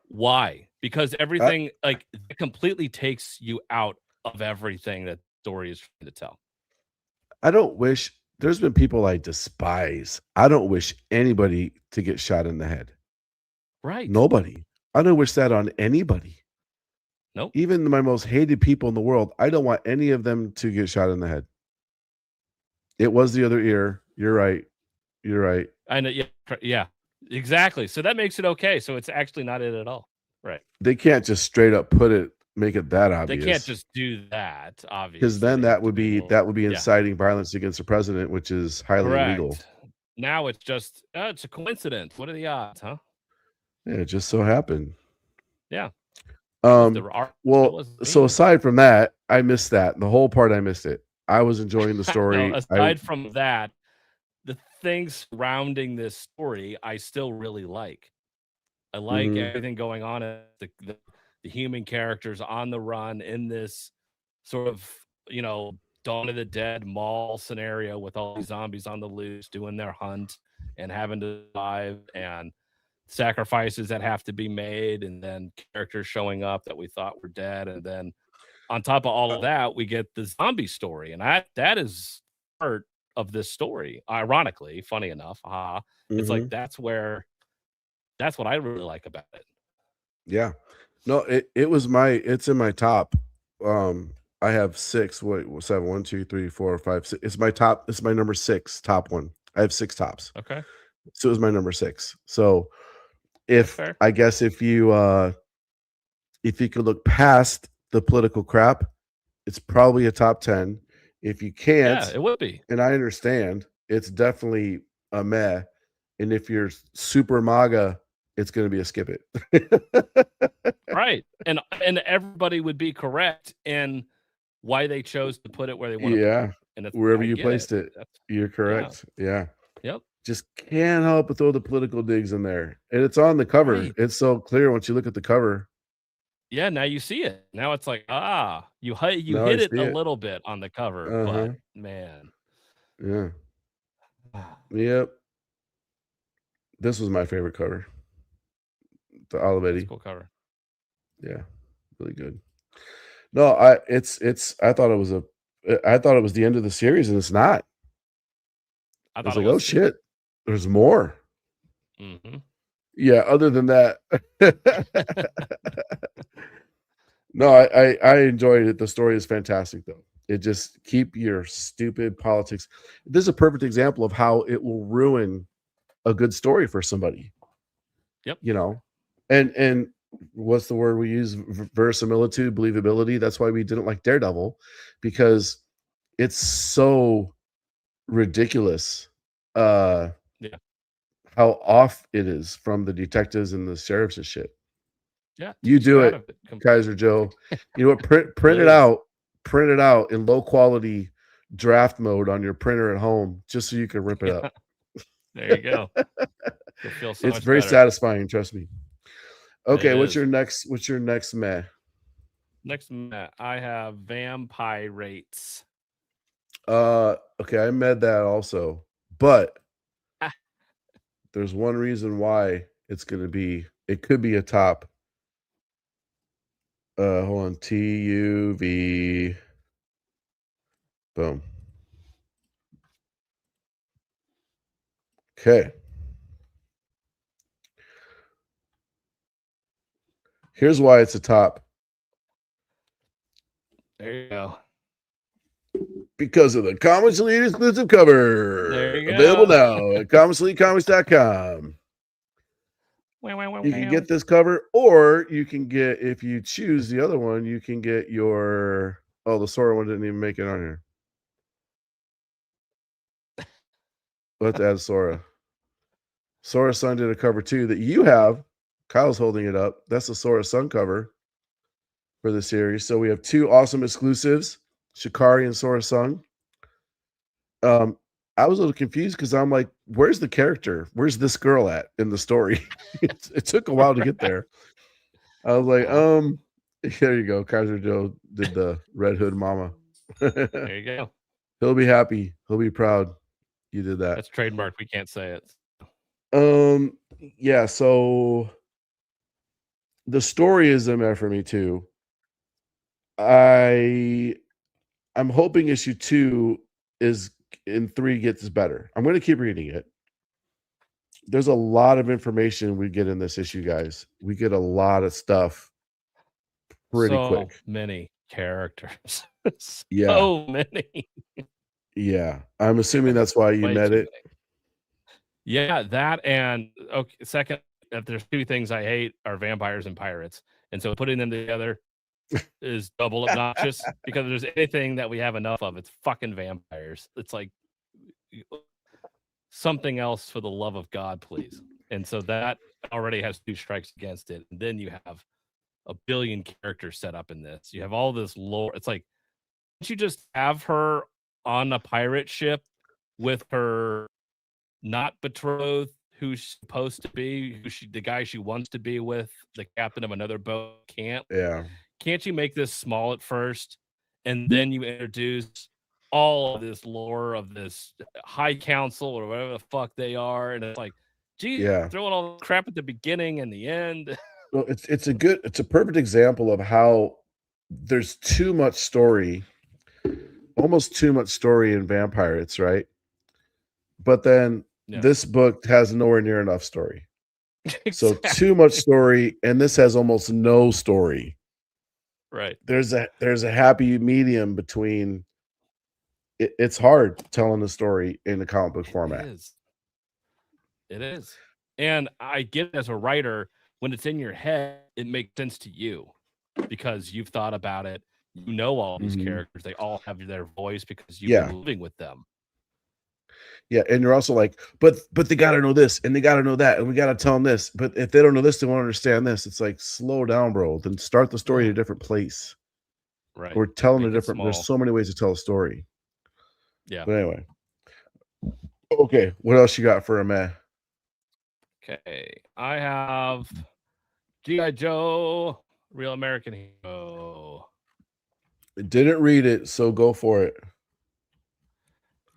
why? Because everything like it completely takes you out of everything that story is trying to tell. I don't wish. There's been people I despise. I don't wish anybody to get shot in the head. Right. Nobody. I don't wish that on anybody. Nope. Even my most hated people in the world, I don't want any of them to get shot in the head. It was the other ear. You're right. You're right. I know. Yeah, exactly. So that makes it okay. So it's actually not it at all. Right. They can't just straight up make it that obvious. They can't just do that, obviously. Because then that would be inciting violence against the president, which is highly illegal. Now it's just it's a coincidence. What are the odds, huh? Yeah, it just so happened. Yeah. Well, so aside from that, I missed that. The whole part I missed it. I was enjoing the story. Aside from that, the things surrounding this story I still really like. I like everything going on, the human characters on the run in this sort of, Dawn of the Dead mall scenario with all these zombies on the loose doing their hunt and having to survive, and sacrifices that have to be made, and then characters showing up that we thought were dead, and then on top of all of that, we get the zombie story, and that is part of this story. Ironically, funny enough, it's like that's what I really like about it. Yeah. No, it's in my top. I have 6, wait, 7, 1, 2, 3, 4, 5, 6. It's my number 6 top one. I have 6 tops. Okay, So it was my number 6. So that's fair. I guess if you could look past the political crap, it's probably a top 10. If you can't, Yeah, it would be. and I understand, it's definitely a meh. And if you're super MAGA, it's going to be a skip it. Right. And everybody would be correct in why they chose to put it where they want to put Yeah. it. And it's Wherever I you get placed it. it, you're correct. Yeah. Yep. Just can't help but throw the political digs in there. And it's on the cover. Right. It's so clear once you look at the cover. Yeah, now you see it. Now it's like, you Now I hit it see a it. little bit on the cover, Uh-huh. but man. Yeah. Yep. This was my favorite cover. The That's a Olivetti. cool cover. Yeah. Really good. No, I thought it was the end of the series, and it's not. I I was thought it like, oh was too. shit, there's more. Mhm. Yeah, other than that. No, I enjoyed it. The story is fantastic though. It just keep your stupid politics. This is a perfect example of how it will ruin a good story for somebody. Yep. You know, and what's the word we use? Verisimilitude, believability. That's why we didn't like Daredevil, because it's so ridiculous. Yeah. How off it is from the detectives and the sheriffs and shit. Yeah. You takes you do out it, of it Kaiser completely. Joe. You know what? Print it Please. out. Print it out in low quality draft mode on your printer at home, just so you can rip it up. There you go. You'll feel so It's much very better. satisfying, trust me. Okay, It what's is. your next meh? Next, I have Vampirates. Okay, I med that also, but Ah. there's one reason why it could be a top. Hold on, TUV. Boom. Okay. Here's why it's a top. There you go. Because of the Comics Elite exclusive cover. There you Available go. now at comicselitecomics.com. You can get this cover, or you can get, if you choose the other one, you can get your, the Sora one didn't even make it on here. Let's add Sora. Sora Sun did a cover too that you have. Kyle's holding it up. That's the Sora Sun cover for the series. So we have 2 awesome exclusives, Shikari and Sora Sun. I was a little confused because I'm like, where's the character? Where's this girl at in the story? It took a while to get there. I was like, there you go. Kaiser Joe did the Red Hood Mama. There you go. He'll be happy. He'll be proud you did that. That's trademarked. We can't say it. Yeah, so the story is a meh for me too. I'm hoping issue 2 is in 3 gets better. I'm going to keep reading it. There's a lot of information we get in this issue, guys. We get a lot of stuff pretty quick. Many characters. Yeah. So many. Yeah. I'm assuming that's why you Way met too it. many. Yeah, that and okay. Second, if there's 2 things I hate are vampires and pirates, and so putting them together is double obnoxious because if there's anything that we have enough of, it's fucking vampires. It's like something else for the love of God, please. And so that already has 2 strikes against it. And then you have a billion characters set up in this. You have all this lore. It's like, don't you just have her on a pirate ship with her not betrothed, who's supposed to be, the guy she wants to be with, the captain of another boat can't. Yeah. Can't you make this small at first, and then you introduce all of this lore of this high council or whatever the fuck they are, and it's like, geez, Yeah. throwing all the crap at the beginning and the end. Well, it's a perfect example of how there's too much story, almost too much story in Vampirates, right? But then Yeah. this book has nowhere near enough story. So Exactly. too much story, and this has almost no story. Right. There's a happy medium between. It's hard telling a story in a comic book format. It is. And I get it as a writer, when it's in your head, it makes sense to you because you've thought about it. You know all these Mhm. characters. They all have their voice because you've Yeah. been living with them. Yeah, and you're also like, but they gotta know this, and they gotta know that, and we gotta tell them this. But if they don't know this, they won't understand this. It's like, slow down, bro. Then start the story Yeah. in a different place. Right. Or tell them Make a it different. small. There's so many ways to tell a story. Yeah. But anyway. Okay, what else you got for a meh? Okay. I have G.I. Joe, Real American Hero. Didn't read it, so go for it.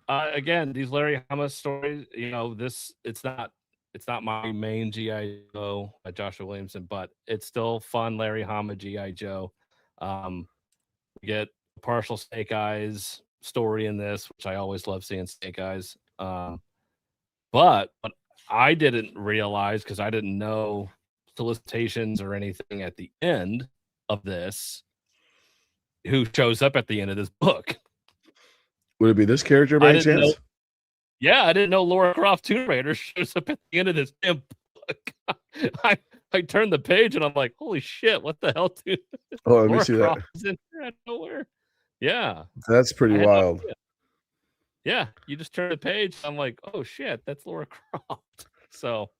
Again, these Larry Hama stories, it's not my main G.I. Joe by Joshua Williamson, but it's still fun. Larry Hama G.I. Joe. We get partial Snake Eyes story in this, which I always love seeing Snake Eyes. But what I didn't realize, because I didn't know solicitations or anything at the end of this, who shows up at the end of this book. Would it be this character by any chance? Yeah, I didn't know Laura Croft Tomb Raider shows up at the end of this damn book. I turned the page and I'm like, holy shit, what the hell, dude? Oh, let me Laura see Croft that. is in here out of nowhere. Yeah. That's pretty I had no wild. idea. Yeah, you just turn the page. I'm like, oh shit, that's Laura Croft. So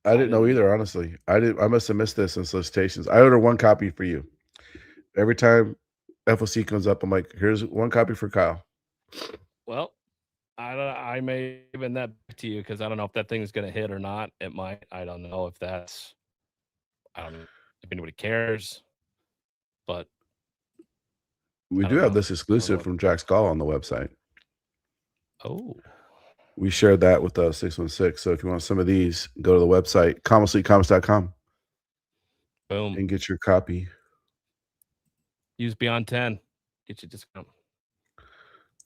I didn't know either, honestly. I must have missed this in solicitations. I ordered one copy for you. Every time FOC comes up, I'm like, here's one copy for Kyle. Well, I may even that back to you because I don't know if that thing's gonna hit or not. It might. I don't know if that's. I don't know if anybody cares, but We I do don't have know. this exclusive from Jack's Call on the website. Oh, We shared that with 616. So if you want some of these, go to the website, comicsleakcomics.com, boom. and get your copy. Use Beyond 10. Get your discount.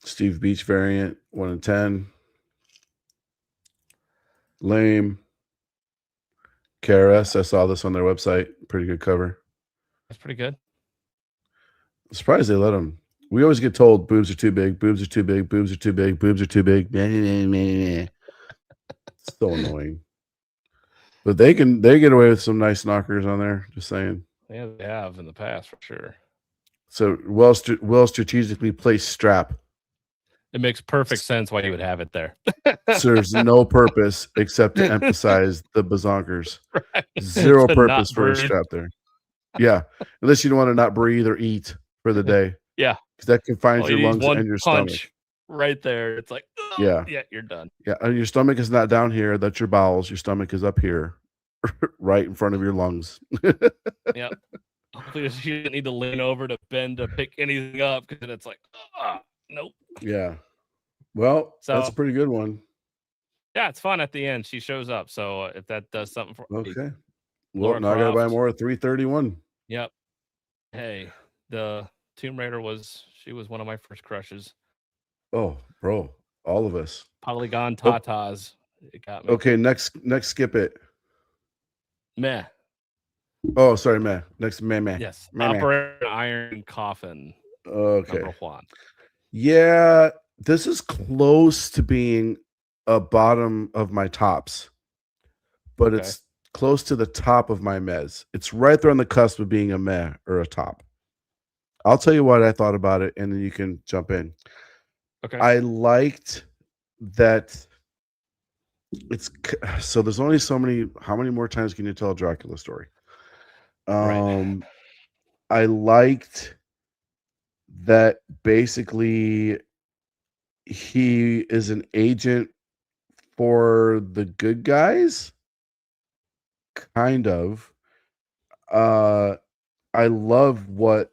Steve Beach variant, 1 in 10. Lame. KRS, I saw this on their website. Pretty good cover. That's pretty good. I'm surprised they let them. We always get told boobs are too big, boobs are too big, boobs are too big, boobs are too big. So annoying. But they get away with some nice knockers on there. Just saying. Yeah, they have in the past for sure. So well strategically placed strap. It makes perfect sense why you would have it there. Serves no purpose except to emphasize the bazonkers. Right. Zero To purpose not for a breathe. strap there. Yeah, unless you don't want to not breathe or eat for the day. Yeah, because that confines all your you need is lungs one and your punch stomach. right there. It's like, Yeah, yeah, you're done. yeah. And your stomach is not down here. That's your bowels. Your stomach is up here, right in front of your lungs. Yep. Hopefully, you didn't need to lean over to bend to pick anything up because then it's like, nope. Yeah. Well, that's a So pretty good one. yeah, it's fun at the end. She shows up. So if that does something for me, Okay. Well, Laura now I gotta buy Croft. more at 331. Yep. Hey, the Tomb Raider was one of my first crushes. Oh, bro, all of us. Polygon Tatas. It got me. Okay, next skip it. Meh. Oh, sorry, meh. Next meh. Yes. Meh. Operator Iron Coffin. Okay. Number 1. Yeah, this is close to being a bottom of my tops, but Okay. it's close to the top of my mez. It's right there on the cusp of being a meh or a top. I'll tell you what I thought about it, and then you can jump in. Okay. I liked that it's so there's only so many. How many more times can you tell a Dracula story? Right. I liked that basically he is an agent for the good guys, kind of. I love what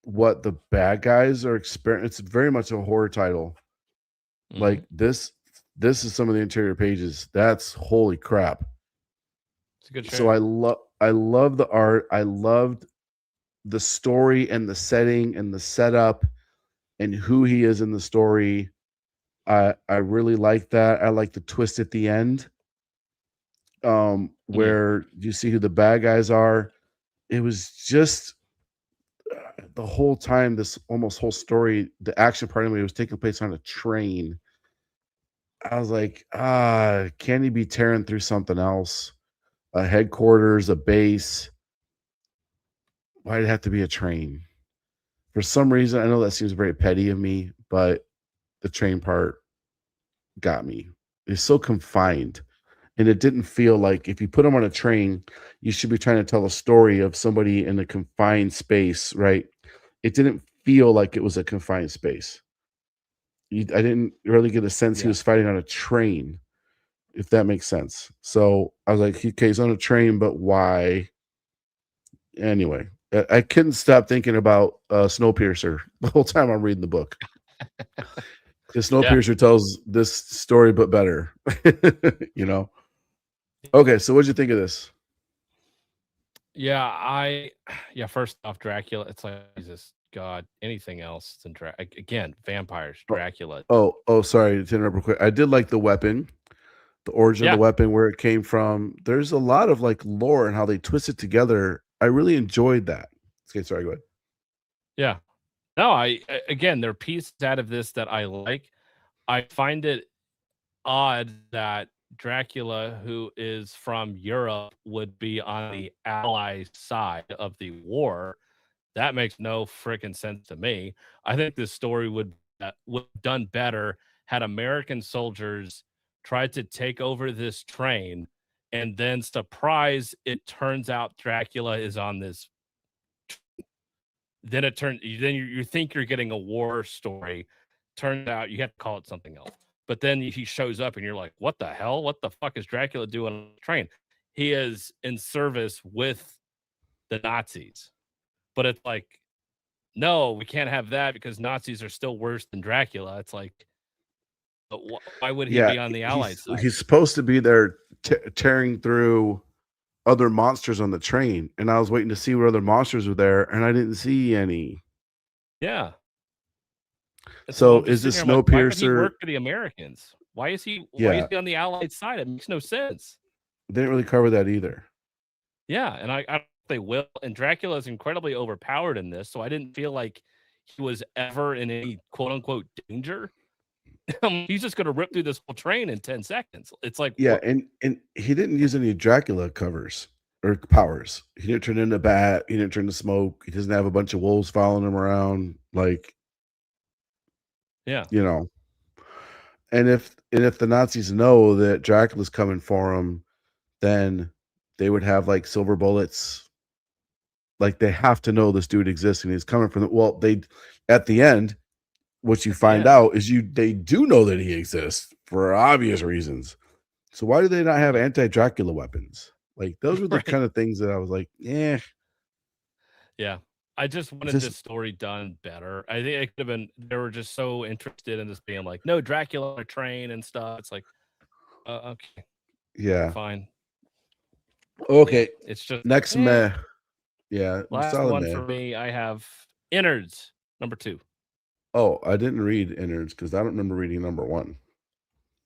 the bad guys are experiencing. It's very much a horror title. Like this is some of the interior pages. That's holy crap. It's a good show. So I love the art. I loved the story and the setting and the setup and who he is in the story. I really like that. I like the twist at the end. Where you see who the bad guys are. It was just the whole time, this almost whole story, the action part of it was taking place on a train. I was like, can he be tearing through something else? A headquarters, a base. Why'd it have to be a train? For some reason, I know that seems very petty of me, but the train part got me. It's so confined. And it didn't feel like if you put them on a train, you should be trying to tell a story of somebody in a confined space, right? It didn't feel like it was a confined space. I didn't really get a sense he was fighting on a train, if that makes sense. So I was like, okay, he's on a train, but why? Anyway, I couldn't stop thinking about Snowpiercer the whole time I'm reading the book. Because Snowpiercer tells this story, but better. You know? Okay, so what'd you think of this? Yeah, first off, Dracula, it's like, Jesus, God, anything else than again, vampires, Dracula. Oh, sorry to interrupt real quick. I did like the weapon, the origin of the weapon, where it came from. There's a lot of like lore and how they twist it together. I really enjoyed that. Okay, sorry, go ahead. Yeah. No, again, there are pieces out of this that I like. I find it odd that Dracula, who is from Europe, would be on the Allies' side of the war. That makes no freaking sense to me. I think this story would have done better had American soldiers tried to take over this train, and then surprise, it turns out Dracula is on this. Then you think you're getting a war story. Turns out you have to call it something else. But then he shows up and you're like, what the hell? What the fuck is Dracula doing on the train? He is in service with the Nazis. But it's like, no, we can't have that because Nazis are still worse than Dracula. It's like, why would he be on the Allied side? He's supposed to be there tearing through other monsters on the train, and I was waiting to see what other monsters were there, and I didn't see any. Yeah. So is this Snowpiercer? Why would he work for the Americans? Why is he on the Allied side? It makes no sense. They didn't really cover that either. Yeah, and I don't think they will. And Dracula is incredibly overpowered in this, so I didn't feel like he was ever in any quote unquote danger. He's just going to rip through this whole train in 10 seconds. It's like, yeah, and he didn't use any Dracula covers or powers. He didn't turn into bat. He didn't turn to smoke. He doesn't have a bunch of wolves following him around. Like, yeah, you know. And if the Nazis know that Dracula's coming for them, then they would have like silver bullets. Like they have to know this dude exists and he's coming from the, well, they at the end, what you find out is they do know that he exists for obvious reasons. So why do they not have anti-Dracula weapons? Like those were the kind of things that I was like, yeah. I just wanted this story done better. I think it could have been, they were just so interested in this being like, no, Dracula on a train and stuff. It's like, okay. Yeah. Fine. Okay. It's just next meh. Yeah. Last one for me, I have Innards, number 2. Oh, I didn't read Innards because I don't remember reading number 1.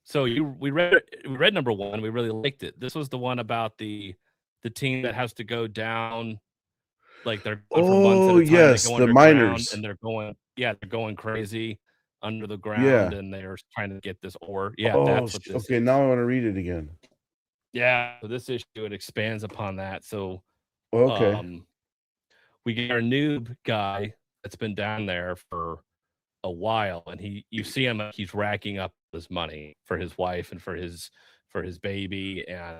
So we read number 1. We really liked it. This was the one about the team that has to go down. Like they're going for months at a time. Yes, they go the miners, and they're going crazy under the ground, and they're trying to get this ore. Yeah, that's what this is. Now I want to read it again. Yeah, so this issue it expands upon that. So we get our noob guy that's been down there for a while, and you see him, he's racking up his money for his wife and for his baby, and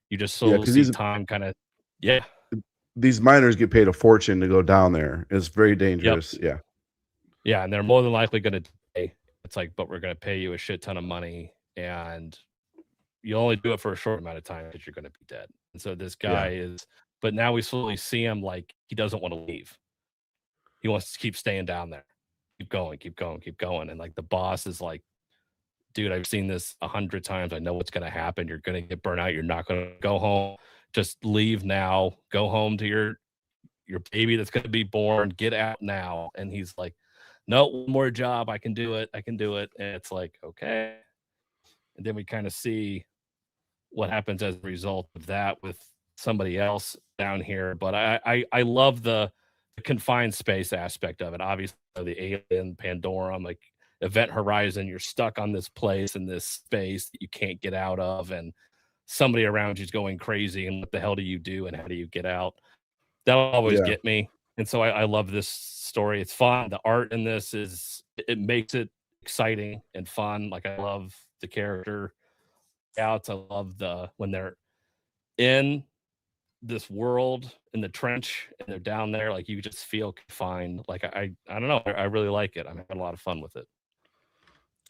you just see time kind of these miners get paid a fortune to go down there. It's very dangerous. Yep. Yeah, and they're more than likely going to pay. It's like, but we're going to pay you a shit ton of money, and you only do it for a short amount of time because you're going to be dead. And so this guy is, but now we slowly see him like he doesn't want to leave. He wants to keep staying down there, keep going, keep going, keep going. And like the boss is like, dude, I've seen this 100 times. I know what's going to happen. You're going to get burnt out. You're not going to go home. Just leave now. Go home to your baby that's going to be born. Get out now. And he's like, no, one more job. I can do it. I can do it. And it's like, okay. And then we kind of see what happens as a result of that with somebody else down here. But I love the confined space aspect of it. Obviously, the alien Pandorum, like Event Horizon, you're stuck on this place in this space that you can't get out of, and somebody around you's going crazy. And what the hell do you do? And how do you get out? That'll always get me. And so I love this story. It's fun. The art in this it makes it exciting and fun. Like I love the character outs. I love when they're in this world in the trench and they're down there, like you just feel confined. Like I don't know. I really like it. I'm having a lot of fun with it.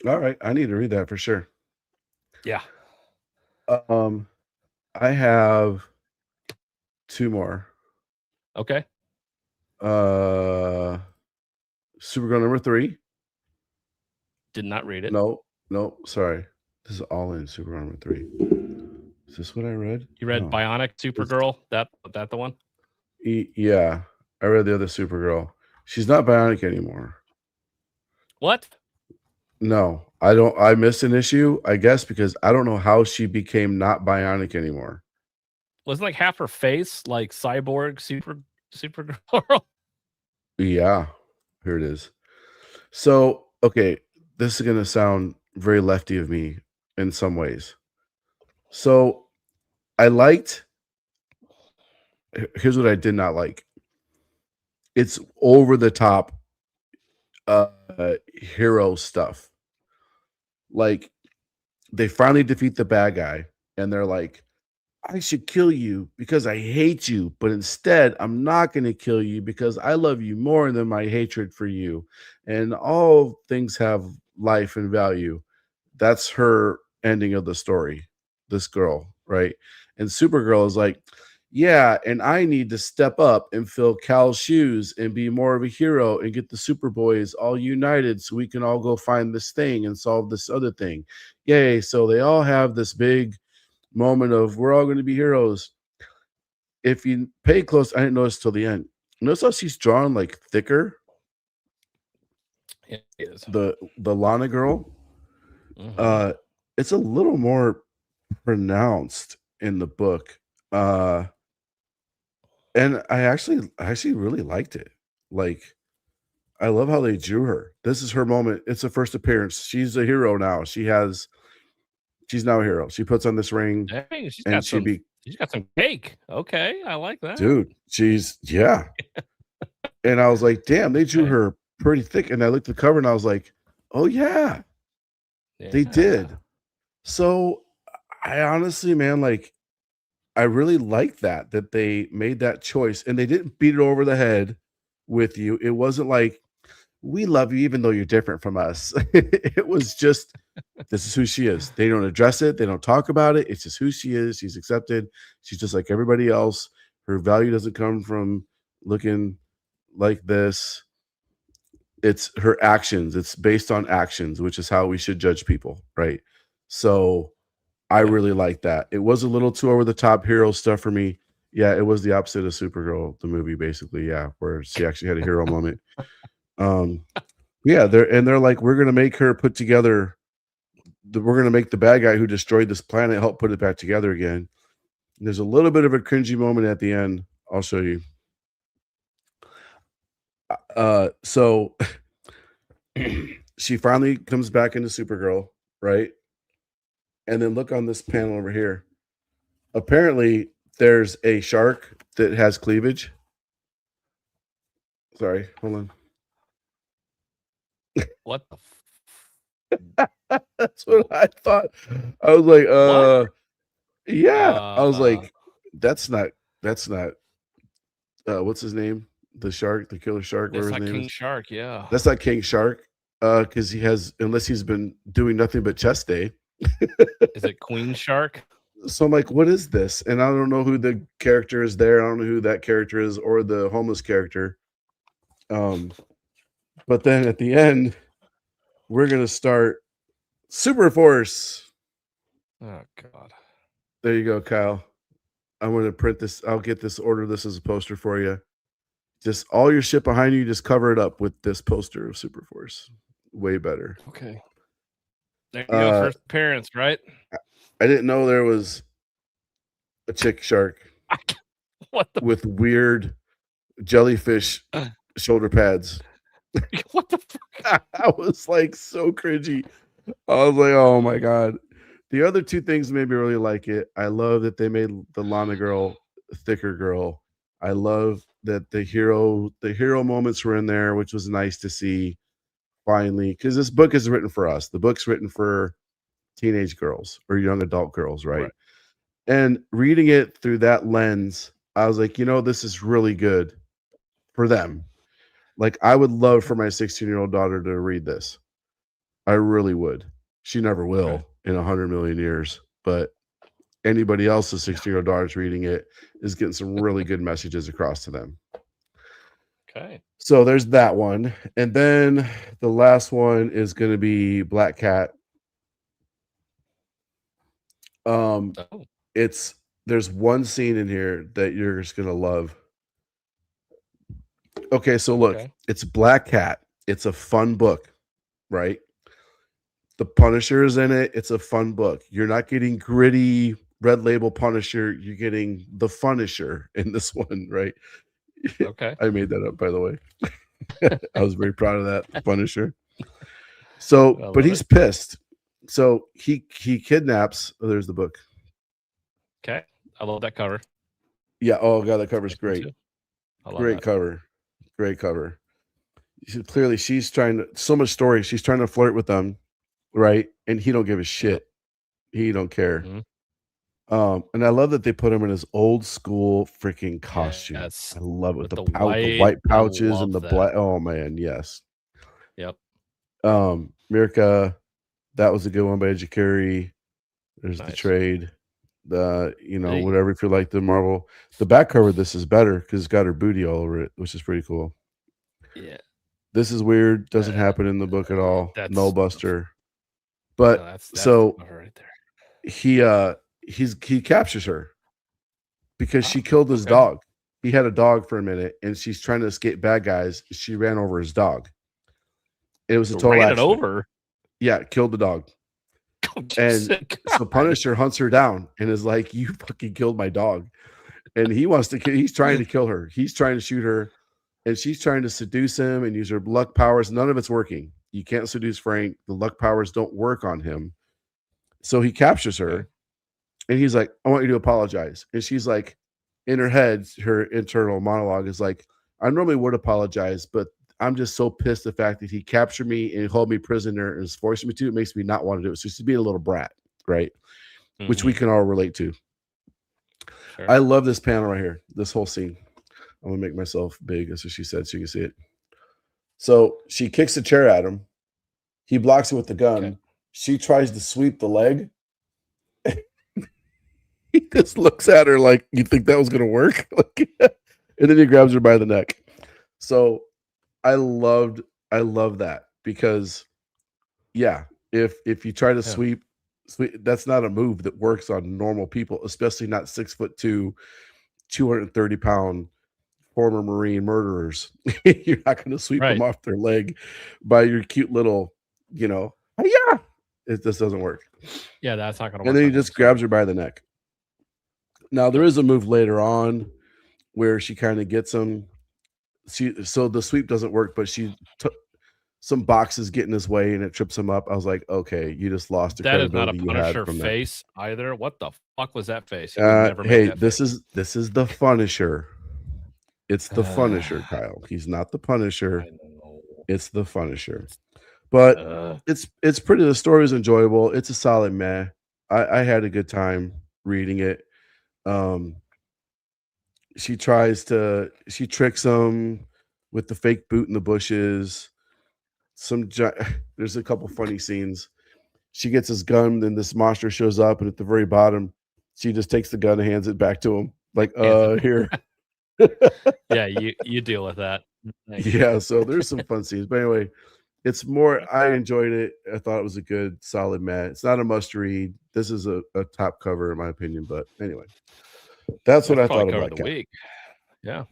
All right. I need to read that for sure. Yeah. I have 2 more. Okay. Supergirl number 3. Did not read it. No, sorry. This is all in Supergirl number 3. Is this what I read? You read Bionic Supergirl? That the one? Yeah. I read the other Supergirl. She's not bionic anymore. What? No, I don't. I missed an issue, I guess, because I don't know how she became not bionic anymore. Wasn't like half her face like cyborg Supergirl? Yeah, here it is. So, okay, this is gonna sound very lefty of me in some ways. So, I liked. Here's what I did not like. It's over the top hero stuff. Like they finally defeat the bad guy and they're like, I should kill you because I hate you, but instead I'm not going to kill you because I love you more than my hatred for you. And all things have life and value. That's her ending of the story. This girl, right? And Supergirl is like, yeah, and I need to step up and fill Cal's shoes and be more of a hero and get the Superboys all united so we can all go find this thing and solve this other thing. Yay. So they all have this big moment of we're all going to be heroes. If you pay close, I didn't notice till the end. Notice how she's drawn like thicker. It is. The Lana girl. Mhm. It's a little more pronounced in the book. And I actually really liked it. Like, I love how they drew her. This is her moment. It's a first appearance. She's a hero now. She's now a hero. She puts on this ring Dang, she's and got some cake. Okay, I like that. dude, yeah. And I was like, damn, they drew her pretty thick. And I looked at the cover and I was like, oh yeah, they did. So I honestly, man, like, I really like that they made that choice and they didn't beat it over the head with you. It wasn't like, we love you even though you're different from us. It was just, this is who she is. They don't address it. They don't talk about it. It's just who she is. She's accepted. She's just like everybody else. Her value doesn't come from looking like this. It's her actions. It's based on actions, which is how we should judge people, right? So I really like that. It was a little too over the top hero stuff for me. Yeah, it was the opposite of Supergirl, the movie, basically. Yeah, where she actually had a hero moment. Yeah, they're like, we're gonna make her put together. We're gonna make the bad guy who destroyed this planet help put it back together again. And there's a little bit of a cringy moment at the end. I'll show you. So she finally comes back into Supergirl, right? And then look on this panel over here. Apparently, there's a shark that has cleavage. Sorry, hold on. What the That's what I thought. I was like, yeah. I was like, that's not what's his name? The shark, the killer shark, that's whatever not his name King is. Shark, yeah. That's not King Shark. Because he has, unless he's been doing nothing but chest day. Is it Queen Shark? So I'm like, what is this? And I don't know who the character is there. I don't know who that character is or the homeless character. But then at the end, we're gonna start Super Force. Oh God. There you go, Kyle. I'm gonna print this. I'll get this, order this as a poster for you. Just all your shit behind you, just cover it up with this poster of Super Force. Way better. Okay. There you go. First appearance, right? I didn't know there was a chick shark What the with weird jellyfish shoulder pads. what the fuck? I was like so cringy. I was like, oh my god. The other two things made me really like it. I love that they made the Lana girl a thicker girl. I love that the hero moments were in there, which was nice to see finally, because this book is written for us. The book's written for teenage girls or young adult girls, right? And reading it through that lens, I was like, this is really good for them. Like, I would love for my 16-year-old daughter to read this. I really would. She never will in 100 million years, but anybody else's 16-year-old daughter's reading it is getting some really good messages across to them. Okay. So there's that one. And then the last one is going to be Black Cat. There's one scene in here that you're just going to love. Okay, so look, it's Black Cat. It's a fun book, right? The Punisher is in it. It's a fun book. You're not getting gritty red label Punisher. You're getting the Funisher in this one, right? Okay. I made that up, by the way. I was very proud of that, Punisher. So, but he's pissed. So he kidnaps. Oh, there's the book. Okay. I love that cover. Yeah. Oh god, that cover's great. Great cover. Great cover. Clearly, she's trying to, so much story. She's trying to flirt with them, right? And he don't give a shit. He don't care. And I love that they put him in his old school freaking costume. Yes. I love it with the white pouches and the black. Oh man, yes. Yep. Mirka, that was a good one by Jakari. There's the trade. Whatever, if you like the Marvel. The back cover of this is better because it's got her booty all over it, which is pretty cool. Yeah. This is weird. Doesn't happen in the book at all. Nullbuster. But that's so right there. He captures her because she killed his dog. He had a dog for a minute, and she's trying to escape bad guys. She ran over his dog. It was a total accident. Over. Yeah, killed the dog. And so Punisher hunts her down and is like, "You fucking killed my dog," and he's trying to kill her. He's trying to shoot her, and she's trying to seduce him and use her luck powers. None of it's working. You can't seduce Frank. The luck powers don't work on him. So he captures her, and he's like, "I want you to apologize." And she's like, in her head, her internal monologue is like, "I normally would apologize, but I'm just so pissed the fact that he captured me and held me prisoner and is forcing me to. It makes me not want to do it." So she's being a little brat, right? Mm-hmm. Which we can all relate to. Sure. I love this panel right here. This whole scene. I'm gonna make myself big, that's what she said, so you can see it. So she kicks the chair at him. He blocks it with the gun. Okay. She tries to sweep the leg. He just looks at her like, "You think that was gonna work?" And then he grabs her by the neck. So I love that because, yeah, if you try to sweep, that's not a move that works on normal people, especially not 6'2", 230-pound former Marine murderers. You're not going to sweep them off their leg by your cute little, yeah. It just doesn't work. Yeah, that's not going to work. And then he just grabs her by the neck. Now there is a move later on where she kind of gets him. So the sweep doesn't work, but she took some boxes get in his way and it trips him up. I was like, okay, you just lost the credibility you had from that. That is not a Punisher face either. What the fuck was that face? Hey, this is the Funisher. It's the Funisher, Kyle. He's not the Punisher. It's the Funisher. But it's pretty. The story is enjoyable. It's a solid meh. I had a good time reading it. She tricks him with the fake boot in the bushes. There's a couple funny scenes. she gets his gun, then this monster shows up, and at the very bottom, she just takes the gun and hands it back to him. Like, here. Yeah, you deal with that. Thanks. Yeah, so there's some fun scenes. But anyway, it's more I enjoyed it. I thought it was a good, solid match. It's not a must read. This is a top cover in my opinion. But anyway, that's what I probably thought cover about the Cat. week. Yeah.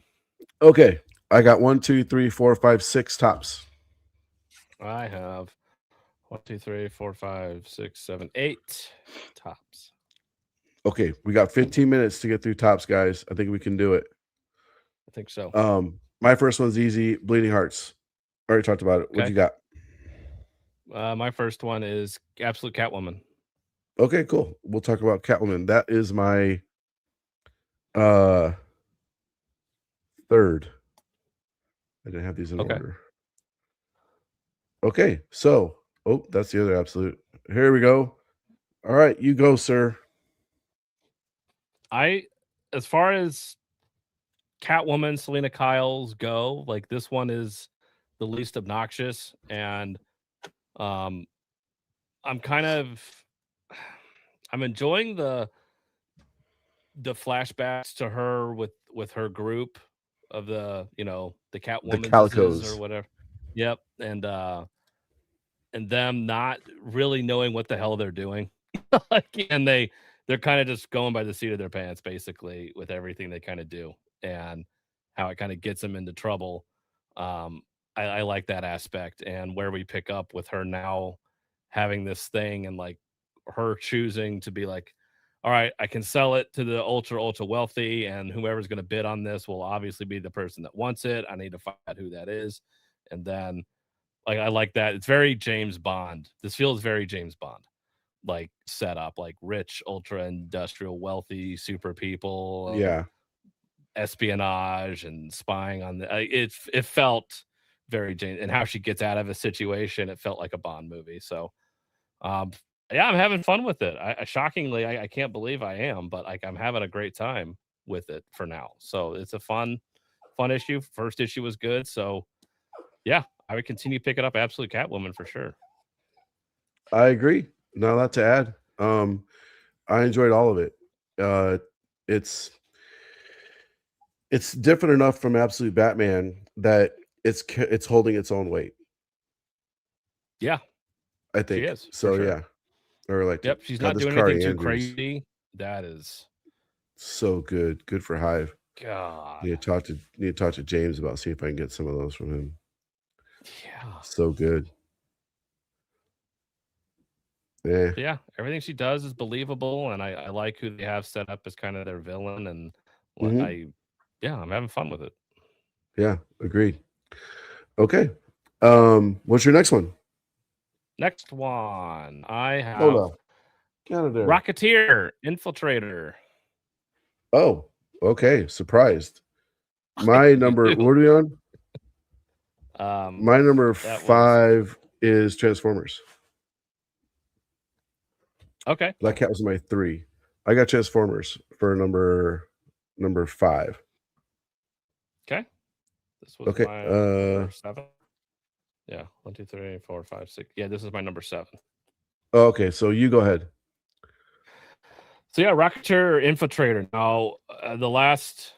Okay. I got 1, 2, 3, 4, 5, 6 tops. I have 1, 2, 3, 4, 5, 6, 7, 8 tops. Okay, we got 15 minutes to get through tops, guys. I think we can do it. I think so. My first one's easy. Bleeding Hearts. Already talked about it. What Okay. you got? My first one is Absolute Catwoman. Okay, cool. We'll talk about Catwoman. That is my third. I didn't have these in order. Okay, so that's the other absolute. Here we go. All right, you go, sir. As far as Catwoman, Selena Kyle's go, like this one is the least obnoxious, and I'm enjoying the flashbacks to her with her group of the the Catwoman Calicos or whatever. Yep, and them not really knowing what the hell they're doing, and they're kind of just going by the seat of their pants basically with everything they kind of do, and how it kind of gets them into trouble. I like that aspect, and where we pick up with her now having this thing and like her choosing to be like, all right, I can sell it to the ultra wealthy, and whoever's going to bid on this will obviously be the person that wants it. I need to find out who that is. And then I like that. It's very James Bond. This feels very James Bond like set up, like rich, ultra industrial, wealthy, super people. Yeah. Espionage and spying on it felt very James, and how she gets out of a situation, it felt like a Bond movie. So yeah, I'm having fun with it. I shockingly, I can't believe I am, but like I'm having a great time with it for now. So it's a fun issue. First issue was good. So yeah, I would continue picking up Absolute Catwoman for sure. I agree. Not a lot to add. I enjoyed all of it. It's different enough from Absolute Batman that it's holding its own weight. Yeah, I think she is. So sure. yeah, or like yep, she's not doing anything too crazy. That is so good. Good for Hive. God, need to talk to James about see if I can get some of those from him. Yeah, so good. Yeah, everything she does is believable, and I like who they have set up as kind of their villain, and I'm having fun with it. Yeah, agreed. Okay, what's your next one? Next one, I have Canada Rocketeer Infiltrator. Oh, okay. Surprised. My number. What are we on? My number 5 is Transformers. Okay. Black Cat was my 3. I got Transformers for number 5. Okay. This was my number 7. Yeah, 1, 2, 3, 4, 5, 6. Yeah, this is my number 7. Okay, so you go ahead. So yeah, Rocketeer Infiltrator. Now, the last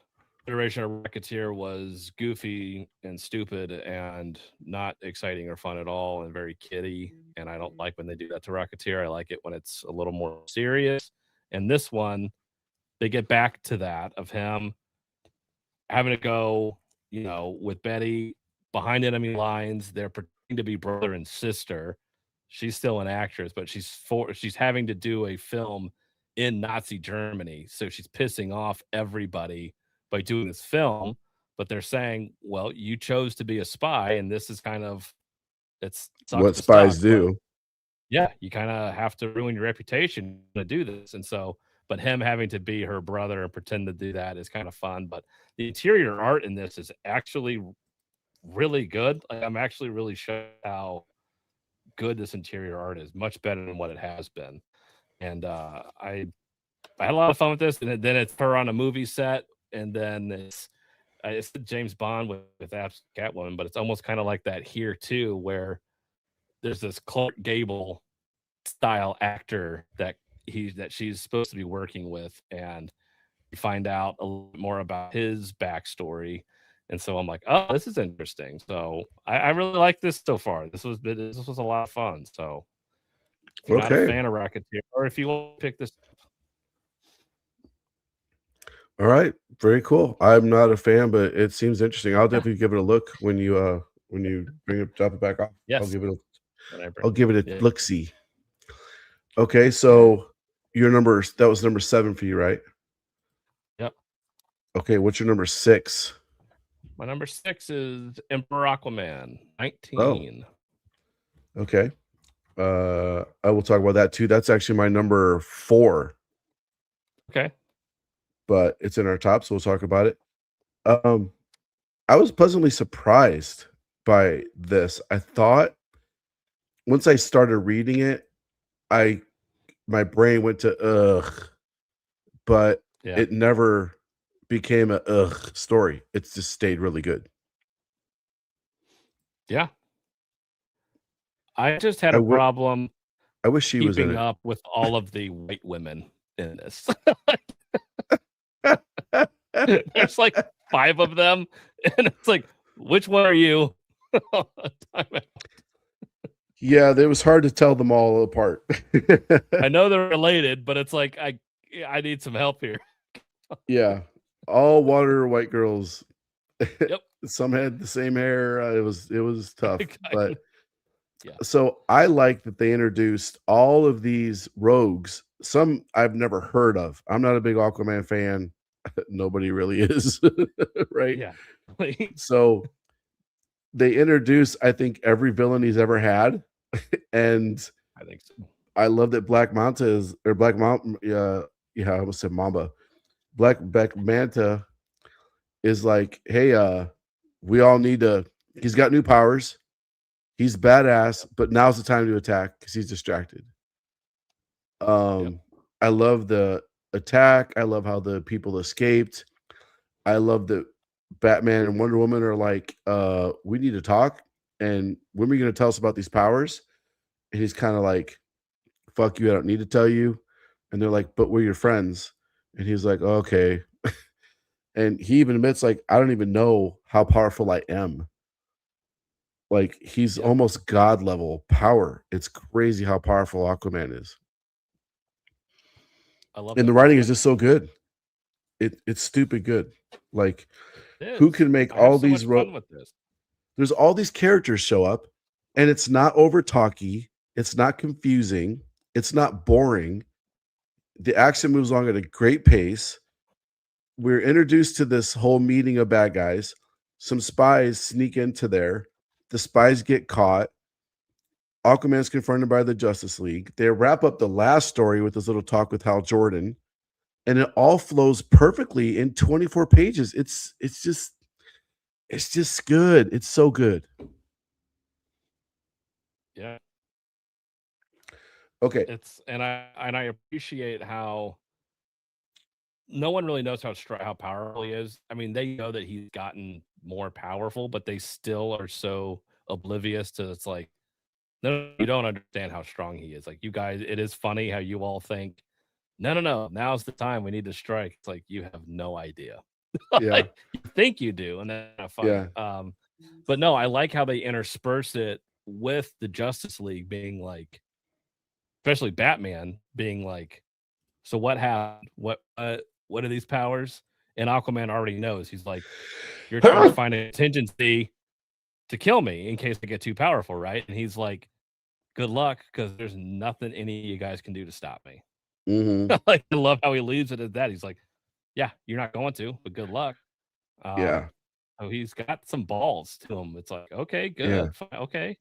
iteration of Rocketeer was goofy and stupid and not exciting or fun at all, and very kiddie. And I don't like when they do that to Rocketeer. I like it when it's a little more serious. And this one, they get back to that of him having to go, with Betty behind enemy lines. They're pretending to be brother and sister. She's still an actress, but she's having to do a film in Nazi Germany. So she's pissing off everybody by doing this film, but they're saying, well, you chose to be a spy, and this is kind of it's what spies do. Yeah, you kind of have to ruin your reputation to do this. And so, but him having to be her brother and pretend to do that is kind of fun. But the interior art in this is actually really good. Like, I'm actually really shocked how good this interior art is. Much better than what it has been. And I had a lot of fun with this. And then it's her on a movie set, and then it's James Bond with Absolute Catwoman, but it's almost kind of like that here too, where there's this Clark Gable style actor that she's supposed to be working with, and you find out a little bit more about his backstory. And so I'm like, oh, this is interesting. So I really like this so far. This was a lot of fun. So if you're not a Okay. fan of Rocketeer, or if you want to pick this, All right. Very cool. I'm not a fan, but it seems interesting. I'll yeah, definitely give it a look when you bring it drop it back off. I'll yes, give it a whatever. I'll give it a Yeah. look see. Okay, so that was number 7 for you, right? Yep. Okay, what's your number 6? My number 6 is Emperor Aquaman, Oh, 19. okay. I will talk about that too. That's actually my number 4, Okay. but it's in our top, so we'll talk about it. I was pleasantly surprised by this. I thought once I started reading it, my brain went to ugh, but Yeah. it never became a ugh story. It's just stayed really good. Yeah. I just had I a wi problem I wish she was in keeping it. up with all of the white women in this. There's like 5 of them, and it's like, which one are you? Time out. Yeah, it was hard to tell them all apart. I know they're related, but it's like I need some help here. Yeah, all water white girls. Yep. Some had the same hair. It was tough, but Yeah. so I like that they introduced all of these rogues. Some I've never heard of. I'm not a big Aquaman fan. Nobody really is, right? Yeah. So they introduced, I think, every villain he's ever had, and I think so. I love that Black Manta is or Black Manta. Yeah, I almost said Mamba. Black Manta is like, hey, we all need to. He's got new powers. He's badass, but now's the time to attack because he's distracted. Yep. I love the attack. I love how the people escaped. I love that Batman and Wonder Woman are like, we need to talk. And when are you going to tell us about these powers? And he's kind of like, fuck you, I don't need to tell you. And they're like, but we're your friends. And he's like, okay. And he even admits, like, I don't even know how powerful I am. Like, he's Yep. almost God level power. It's crazy how powerful Aquaman is. I love And the it. writing is just so good. It's stupid good. Like, It who is. can make I have all so these much fun with this. there's all these characters show up, and it's not over talky, it's not confusing, it's not boring. The action moves along at a great pace. We're introduced to this whole meeting of bad guys. Some spies sneak into there. The spies get caught. Aquaman's confronted by the Justice League. They wrap up the last story with this little talk with Hal Jordan, and it all flows perfectly in 24 pages. It's just good. It's so good. Yeah. Okay. And I appreciate how no one really knows how powerful he is. I mean, they know that he's gotten more powerful, but they still are so oblivious to it's like, no, you don't understand how strong he is. Like, you guys, it is funny how you all think, no, now's the time we need to strike. It's like you have no idea. Yeah. Like, you think you do, and that's not funny. Yeah. But no, I like how they intersperse it with the Justice League being like, especially Batman being like, so what happened? What are these powers? And Aquaman already knows. He's like, you're trying to find a contingency to kill me in case I get too powerful, right? And he's like, good luck, because there's nothing any of you guys can do to stop me. Mhm. Like, I love how he leaves it at that. He's like, yeah, you're not going to, but good luck. Yeah. So he's got some balls to him. It's like, okay, good, Yeah. fine, okay.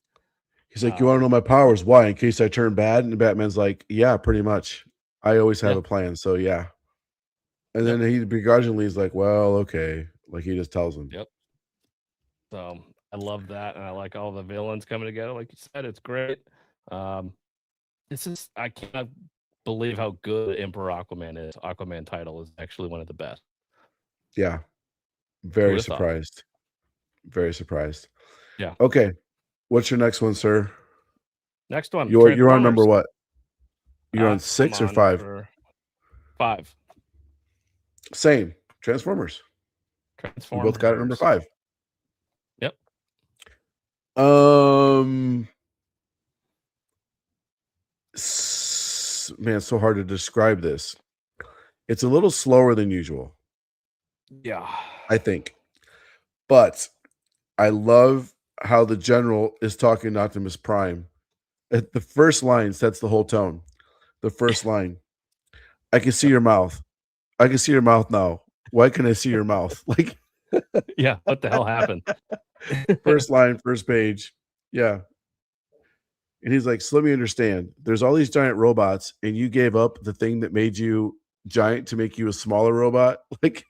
He's like, "You wanna know my powers? Why? In case I turn bad?" And Batman's like, "Yeah, pretty much. I always have Yeah. a plan, so yeah." And Yep. then he begrudgingly is like, "Well, okay." Like, he just tells him. Yep. So I love that, and I like all the villains coming together. Like you said, it's great. I cannot believe how good Emperor Aquaman is. Aquaman title is actually one of the best. Yeah. Who Very would have thought? surprised. Very surprised. Yeah. Okay. What's your next one, sir? Next one, You're on number Transformers. what? You're on I'm 6 or on 5? for 5. Same. Transformers. We Transformers. both got it number 5. Yep. Man, it's so hard to describe this. It's a little slower than usual, Yeah. I think. But I love how the general is talking to Optimus Prime. At the first line sets the whole tone. The first line. I can see your mouth. I can see your mouth now. Why can I see your mouth? Like, Yeah. What the hell happened? first line, first page. Yeah. And he's like, so let me understand. There's all these giant robots, and you gave up the thing that made you giant to make you a smaller robot. Like,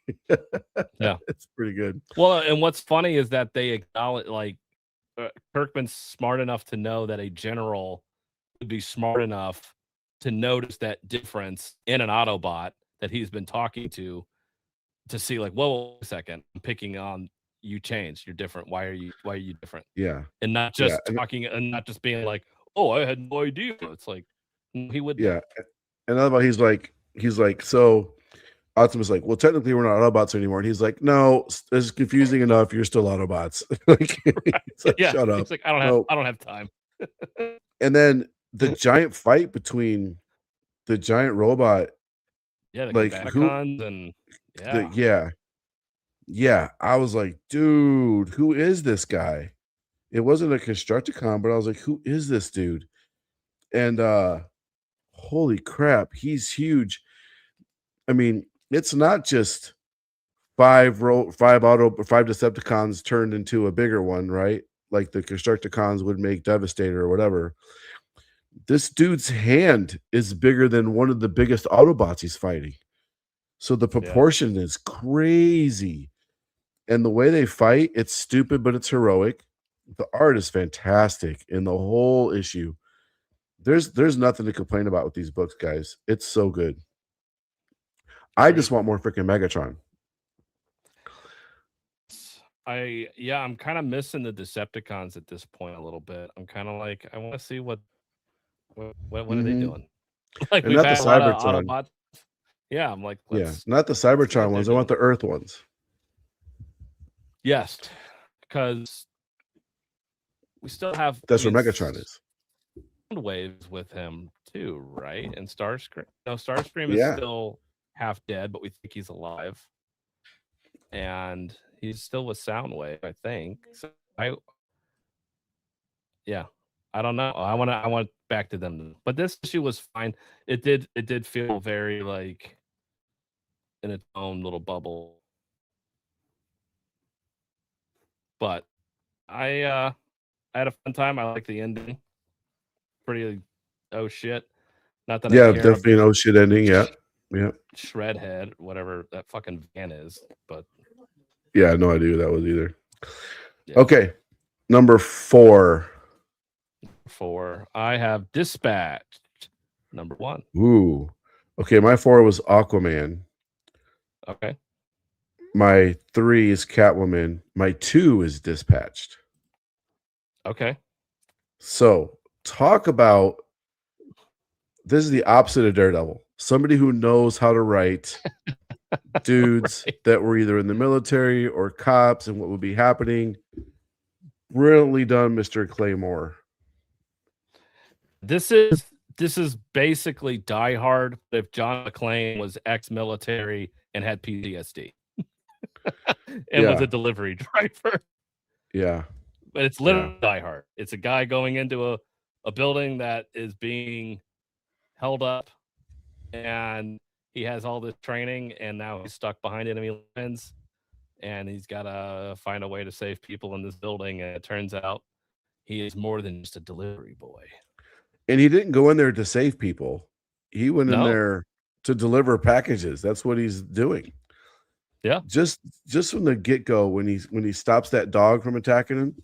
Yeah. it's pretty good. Well, and what's funny is that they acknowledge, like, Kirkman's smart enough to know that a general would be smart enough to notice that difference in an Autobot that he's been talking to see, like, whoa, wait a second, I'm picking on you. Changed. You're different. Why are you different? Yeah. And not just talking, and not just being like, oh, I had no idea. It's like, he would. Yeah. And about he's like, so Optimus is like, well, technically we're not Autobots anymore. And he's like, no, it's confusing enough. You're still Autobots. Like, it's like, Yeah. shut up. It's like, I don't have time. And then the giant fight between the giant robot. Yeah, the like Combaticons and yeah. I was like, dude, who is this guy? It wasn't a Constructicon, but I was like, who is this dude? And holy crap, he's huge. I mean, it's not just 5 Decepticons turned into a bigger one, right? Like the Constructicons would make Devastator or whatever. This dude's hand is bigger than one of the biggest Autobots he's fighting. So the proportion is crazy. And the way they fight, it's stupid, but it's heroic. The art is fantastic in the whole issue. There's nothing to complain about with these books, guys. It's so good. I just want more freaking Megatron. I'm kind of missing the Decepticons at this point a little bit. I'm kind of like, I want to see what are they doing? Like, and we've not had the a lot of Cybertron. Autobots. Yeah, I'm like, not the Cybertron ones. I want the Earth ones. Yes, because we still have. That's where Megatron is. Waves with him too, right? And Starscream. No, Starscream is still half dead, but we think he's alive. And he's still with Soundwave, I think. So I don't know. I want back to them. But this issue was fine. It did feel very like in its own little bubble. But I had a fun time. I like the ending. Pretty oh shit. Not that I care definitely an oh shit ending. Yeah. Shredhead, whatever that fucking van is, but yeah, no idea who that was either. Yeah. Okay, number 4. I have Dispatched, number 1. Ooh, okay. My 4 was Aquaman. Okay. My 3 is Catwoman. My 2 is Dispatched. Okay. So talk about, this is the opposite of Daredevil. Somebody who knows how to write dudes that were either in the military or cops and what would be happening. Brilliantly done, Mr. Claymore. This is basically Die Hard if John McClane was ex-military and had PTSD and was a delivery driver. Yeah. But it's literally Die Hard. It's a guy going into a building that is being held up, and he has all this training, and now he's stuck behind enemy lines, and he's got to find a way to save people in this building. And it turns out he is more than just a delivery boy. And he didn't go in there to save people. He went in there to deliver packages. That's what he's doing. Yeah. Just from the get-go, when he stops that dog from attacking him,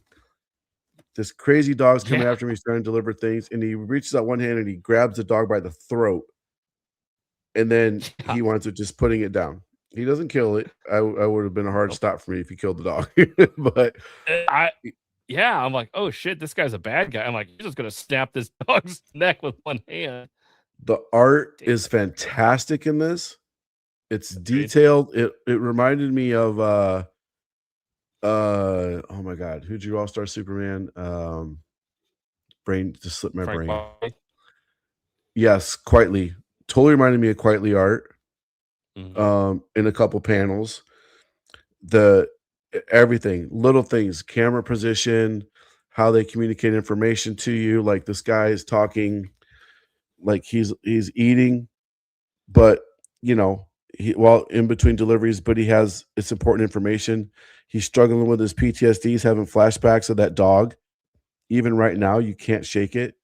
this crazy dog's coming after him. He's trying to deliver things, and he reaches out one hand and he grabs the dog by the throat, and then he winds up just putting it down. He doesn't kill it. I would have been a hard stop for me if he killed the dog. But I'm like, oh shit, this guy's a bad guy. I'm like, you're just gonna snap this dog's neck with one hand. The art is fantastic in this. It's Agreed. detailed. It reminded me of oh my god, who drew All-Star Superman? Brain just slipped my Frank brain. Whiteley. Yes, Quietly. Totally reminded me of Quietly art. Mhm. In a couple panels. The everything, little things, camera position, how they communicate information to you. Like this guy is talking like he's eating, but you know, while in between deliveries, but he has it's important information. He's struggling with his PTSD, he's having flashbacks of that dog. Even right now, you can't shake it.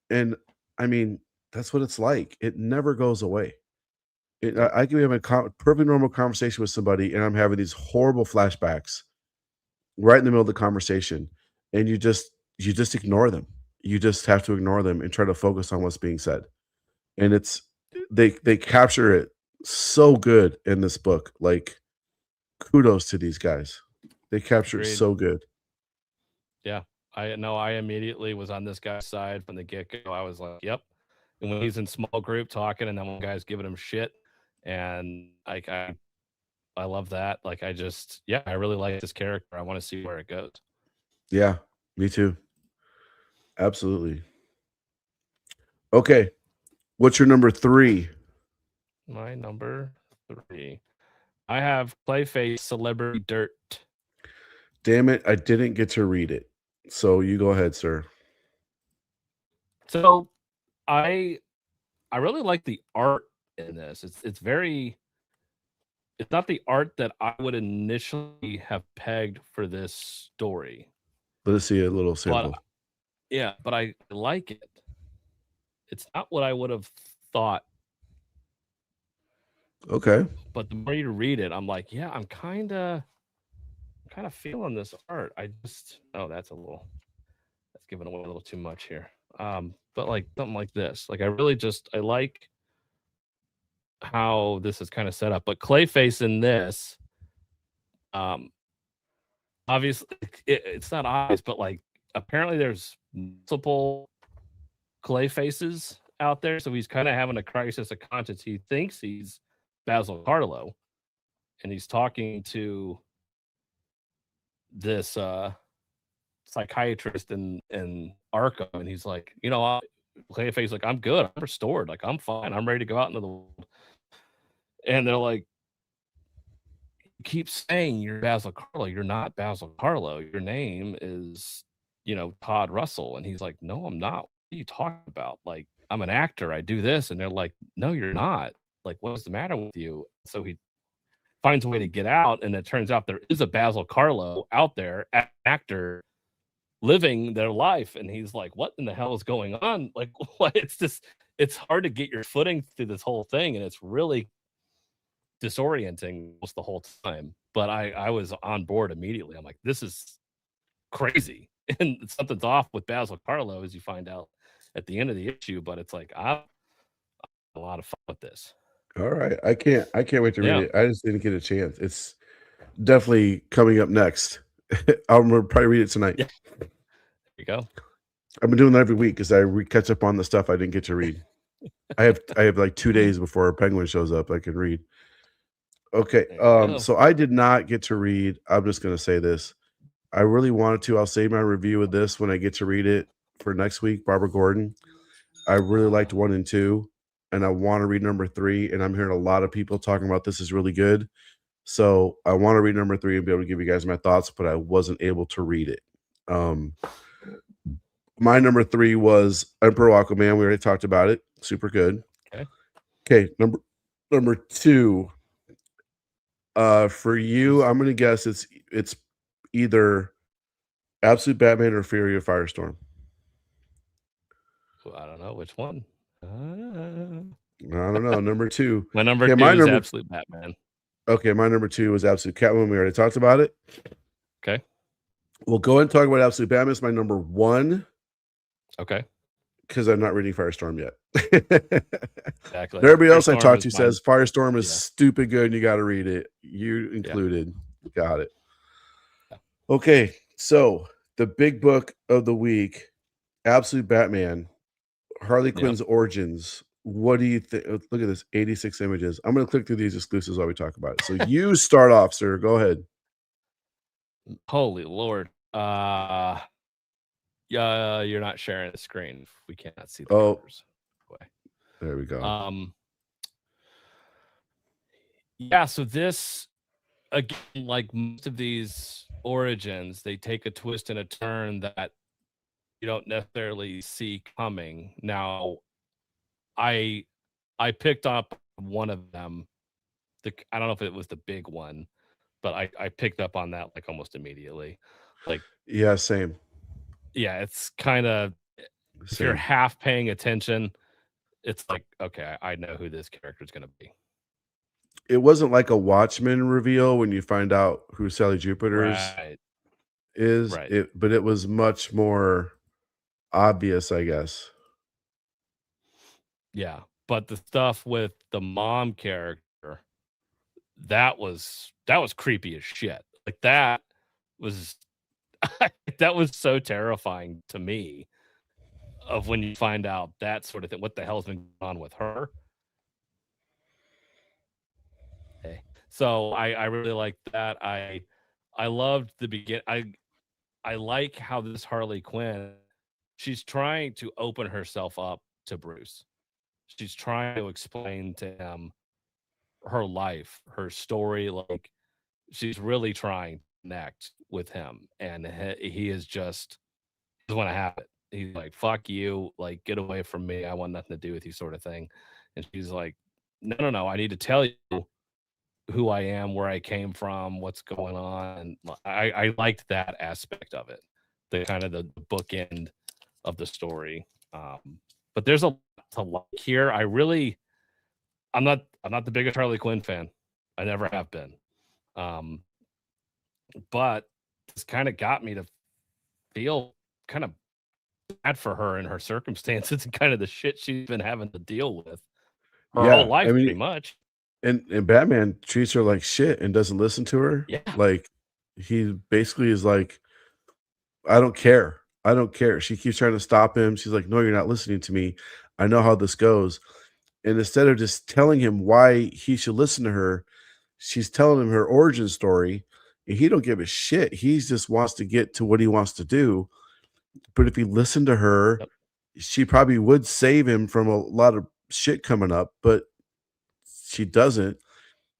And I mean, that's what it's like. It never goes away. I can be having a perfectly normal conversation with somebody, and I'm having these horrible flashbacks right in the middle of the conversation, and you just ignore them. You just have to ignore them and try to focus on what's being said. And it's they capture it so good in this book. Like kudos to these guys. They capture it Agreed. so good. Yeah. I know I immediately was on this guy's side from the get-go. I was like, yep. And when he's in small group talking and then one guy's giving him shit, and like I love that. Like I just I really like this character. I want to see where it goes. Yeah, me too. Absolutely. Okay. What's your number 3? My number 3. I have Clayface Celebrity Dirt. Damn it, I didn't get to read it. So you go ahead, sir. So I really like the art in this. It's very it's not the art that I would initially have pegged for this story. Let's see a little But sample. yeah, but I like it. It's not what I would have thought, Okay. but the more you read it, I'm like, yeah, I'm kind of feeling this art. That's giving away a little too much here. But like something like this. Like I like how this is kind of set up. But Clayface in this, um, obviously it's not obvious, but like apparently there's multiple Clayfaces out there, so he's kind of having a crisis of conscience. He thinks he's Basil Carlo, and he's talking to this psychiatrist in Arkham, and he's like, Clayface like, I'm good, I'm restored, like I'm fine, I'm ready to go out into the world. And they're like, keep saying you're Basil Carlo. You're not Basil Carlo. Your name is, Todd Russell. And he's like, no, I'm not. What are you talking about? Like, I'm an actor. I do this. And they're like, no, you're not. Like, what's the matter with you? So he finds a way to get out. And it turns out there is a Basil Carlo out there, actor, living their life. And he's like, what in the hell is going on? Like, what? It's hard to get your footing through this whole thing. And it's really disorienting almost the whole time, but I was on board immediately. I'm like, this is crazy, and something's off with Basil Carlo, as you find out at the end of the issue. But it's like I'm a lot of fun with this. All right. I can't wait to read Yeah, it. I just didn't get a chance. It's definitely coming up next. I'm gonna probably read it tonight. yeah. There you go. I've been doing that every week because I catch up on the stuff I didn't get to read. I have like 2 days before Penguin shows up I can read. Okay. So I did not get to read. I'm just gonna say this. I really wanted to. I'll save my review of this when I get to read it for next week. Barbara Gordon. I really liked 1 and 2, and I want to read number 3. And I'm hearing a lot of people talking about this is really good. So I want to read number 3 and be able to give you guys my thoughts, but I wasn't able to read it. My number 3 was Emperor Aquaman. We already talked about it. Super good. Okay. Number 2. For you, I'm gonna guess it's either Absolute Batman or Fury of Firestorm. Well, I don't know which one. I don't know. Number 2. My number Okay, 2 is Absolute Batman. Okay, my number 2 was Absolute Catwoman. We already talked about it. Okay. We'll go ahead and talk about Absolute Batman. It's my number 1. Okay. Because I'm not reading Firestorm yet. Exactly. Everybody else I Firestorm talked to is says Firestorm is yeah. stupid good and you got to read it. You included. Yeah. Got it. Yeah. Okay, so the big book of the week, Absolute Batman, Harley Quinn's origins. what do you think? Look at this, 86 images. I'm gonna click through these exclusives while we talk about it. So you start off, sir. Go ahead. Holy Lord. Yeah, you're not sharing the screen. We cannot see the Oh, covers. Way. there we go. Yeah, so this again, like most of these origins, they take a twist and a turn that you don't necessarily see coming. Now, I picked up one of them. I don't know if it was the big one, but I picked up on that like almost immediately. Like, Yeah, same. yeah, it's kind of if you're Same. half paying attention, it's like, okay, I know who this character is gonna be. It wasn't like a Watchmen reveal when you find out who Sally Jupiter's Right, is, right. but it was much more obvious, I guess. Yeah. But the stuff with the mom character, that was creepy as shit. Like that was that was so terrifying to me of when you find out that sort of thing. What the hell's been going on with her? Hey. So I really like that. I loved the begin I like how this Harley Quinn, she's trying to open herself up to Bruce. She's trying to explain to him her life, her story, like she's really trying to connect with him, and he is just doesn't want to have it. He's like, "Fuck you, like get away from me. I want nothing to do with you," sort of thing. And she's like, "No, no, no. I need to tell you who I am, where I came from, what's going on." And I liked that aspect of it, the kind of the bookend of the story. But there's a lot to like here. I'm not the biggest Harley Quinn fan. I never have been. Um, but this kind of got me to feel kind of bad for her and her circumstances and kind of the shit she's been having to deal with her whole Yeah, life, I mean, pretty much. and Batman treats her like shit and doesn't listen to her. Yeah. Like, he basically is like, "I don't care. I don't care." She keeps trying to stop him. She's like, "No, you're not listening to me. I know how this goes." And instead of just telling him why he should listen to her, she's telling him her origin story, and he don't give a shit. He just wants to get to what he wants to do. But if he listened to her, Yep. she probably would save him from a lot of shit coming up, but she doesn't.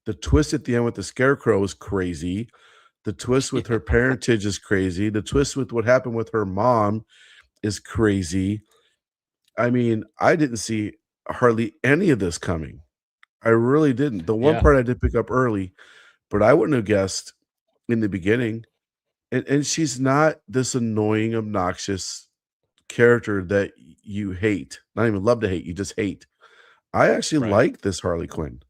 The twist at the end with the scarecrow is crazy. The twist with her parentage is crazy. The twist with what happened with her mom is crazy. I mean, I didn't see hardly any of this coming. I really didn't. The one Yeah. part I did pick up early, but I wouldn't have guessed in the beginning. And she's not this annoying, obnoxious character that you hate. Not even love to hate, you just hate. I actually Right. like this Harley Quinn.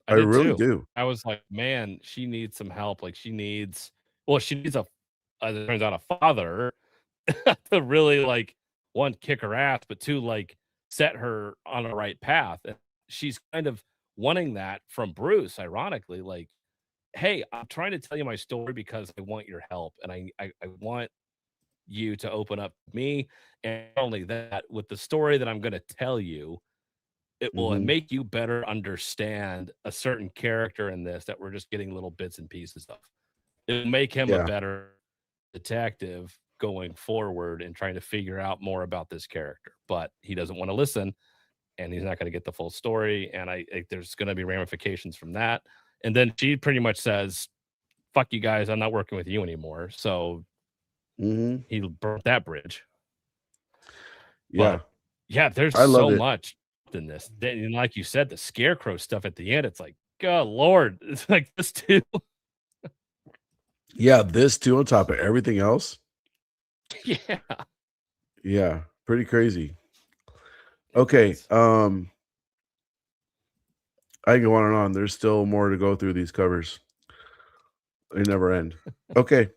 I I did really too. do. I was like, man, she needs some help. Like well, she needs as it turns out, a father to really like one, kick her ass, but two, like set her on the right path. And she's kind of wanting that from Bruce, ironically, like, hey, I'm trying to tell you my story because I want your help and I want you to open up to me. And not only that, with the story that I'm going to tell you, it will Mhm. make you better understand a certain character in this that we're just getting little bits and pieces of. It'll make him a Yeah. better detective going forward and trying to figure out more about this character. But he doesn't want to listen and he's not going to get the full story. And there's going to be ramifications from that. And then she pretty much says, fuck you guys, I'm not working with you anymore. So Mhm. he burnt that bridge. Yeah. But yeah, there's I loved so it. much in this. And like you said, the scarecrow stuff at the end, it's like, God Lord, it's like this too. Yeah, this too on top of everything else. Yeah. Yeah, pretty crazy. It Okay, is. I can go on and on. There's still more to go through these covers. They never end. Okay,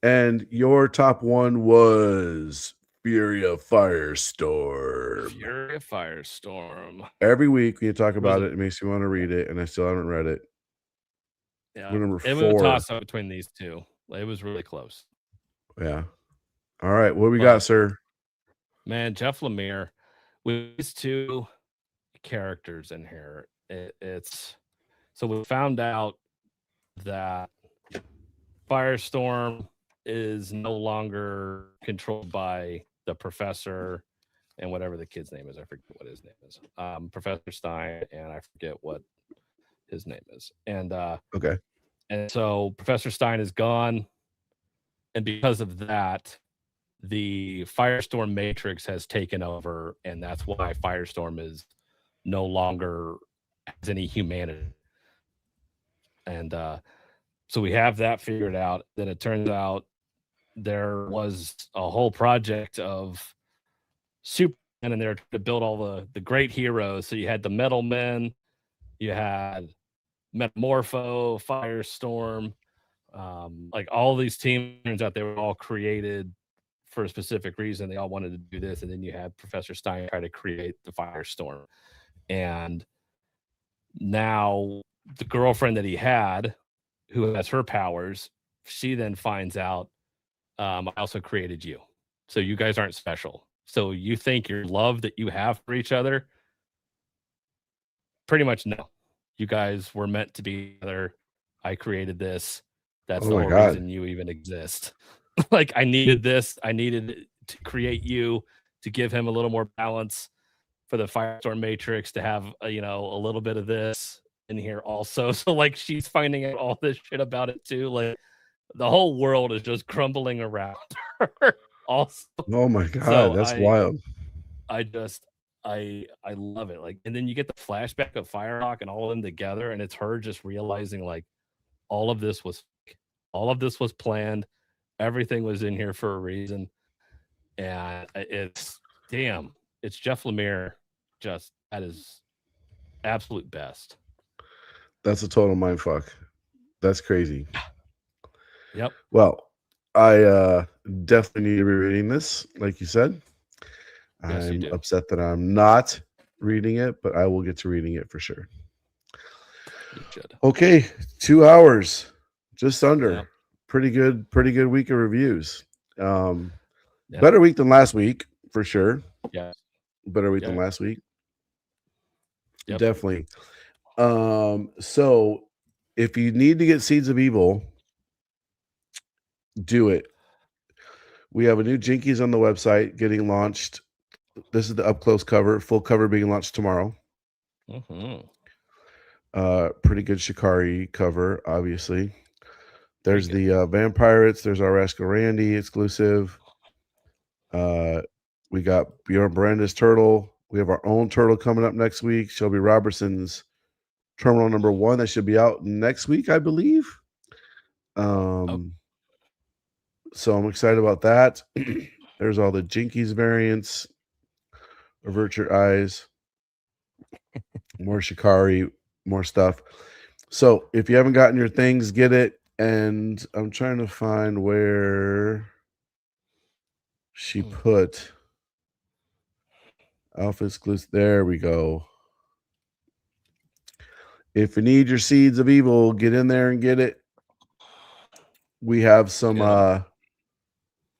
and your top one was Fury of Firestorm. Fury of Firestorm. Every week when you talk It was about it, it makes me want to read it, and I still haven't read it. yeah. We're number It was a 4. toss up between these two. It was really close. Yeah. All right, what we got, But sir? man, Jeff Lemire with these two, characters in here. It's so we found out that Firestorm is no longer controlled by the professor and whatever the kid's name is. I forget what his name is. Professor Stein, and I forget what his name is. Okay. And so Professor Stein is gone, and because of that, the Firestorm Matrix has taken over, and that's why Firestorm is no longer has any humanity. And so we have that figured out. Then it turns out there was a whole project of Superman in there to build all the great heroes. So you had the Metal Men, you had Metamorpho, Firestorm, like all these teams. Turns out they were all created for a specific reason. They all wanted to do this, and then you had Professor Stein try to create the Firestorm. And now the girlfriend that he had, who has her powers, she then finds out, I also created you. So you guys aren't special. So you think your love that you have for each other, pretty much no. You guys were meant to be together. I created this. That's Oh the my whole God. reason you even exist. Like I needed this. I needed to create you to give him a little more balance for the Firestorm Matrix to have a little bit of this in here also. So like she's finding out all this shit about it too. Like the whole world is just crumbling around her. Also, Oh my God, so that's wild. I love it. Like, and then you get the flashback of Firehawk and all of them together, and it's her just realizing like all of this was planned. Everything was in here for a reason. And it's Jeff Lemire. Just that is absolute best. That's a total mindfuck. That's crazy. Yep. Well, I definitely need to be reading this, like you said. Yes, you I'm do. upset that I'm not reading it, but I will get to reading it for sure. You should. Okay, 2 hours, just under. Yep. Pretty good week of reviews. Yep. Better week than last week for sure. Yeah. Better week Yeah. than last week. Yep. Definitely. So if you need to get Seeds of Evil, do it. We have a new Jinkies on the website getting launched. This is the up close cover, full cover being launched tomorrow. Mm-hmm. Pretty good Shikari cover, obviously. There's the Vampirates. There's our Rascal Randy exclusive. We got Bjorn Branda's turtle. We have our own turtle coming up next week. Shelby Robertson's Terminal number 1 that should be out next week, I believe. So I'm excited about that. There's all the Jinkies variants. Avert Your Eyes. More Shikari, more stuff. So if you haven't gotten your things, get it. And I'm trying to find where she put Alpha exclusive. There we go. If you need your Seeds of Evil, get in there and get it. We have some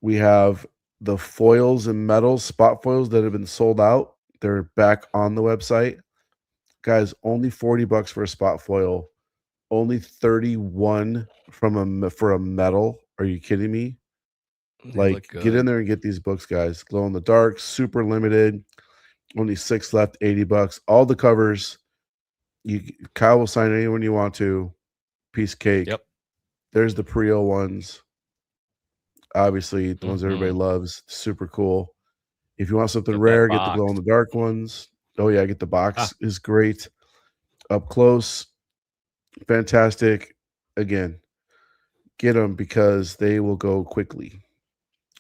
we have the foils and metals, spot foils that have been sold out. They're back on the website. Guys, only $40 for a spot foil. Only 31 for a metal. Are you kidding me? Like, get in there and get these books, guys. Glow in the Dark, super limited. Only 6 left, $80. All the covers. Kyle will sign anyone you want to. Piece of cake. Yep. There's the Prio ones. Obviously, the ones everybody loves. Super cool. If you want something rare, get the glow in the dark ones. Oh yeah, get the box. Is great. Up close, fantastic. Again, get them because they will go quickly.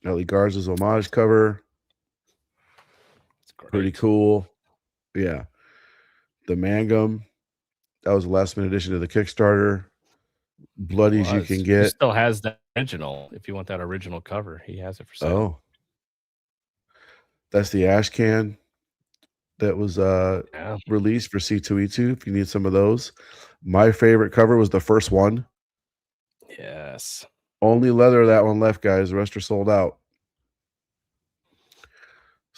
Ellie Garza's homage cover. Pretty cool. Yeah. The Mangum. That was the last minute addition to the Kickstarter. Bloodies you can get. He still has the original. If you want that original cover, he has it for sale. Oh. That's the ash can that was released for C2E2 if you need some of those. My favorite cover was the first one. Yes. Only leather of that one left, guys. The rest are sold out.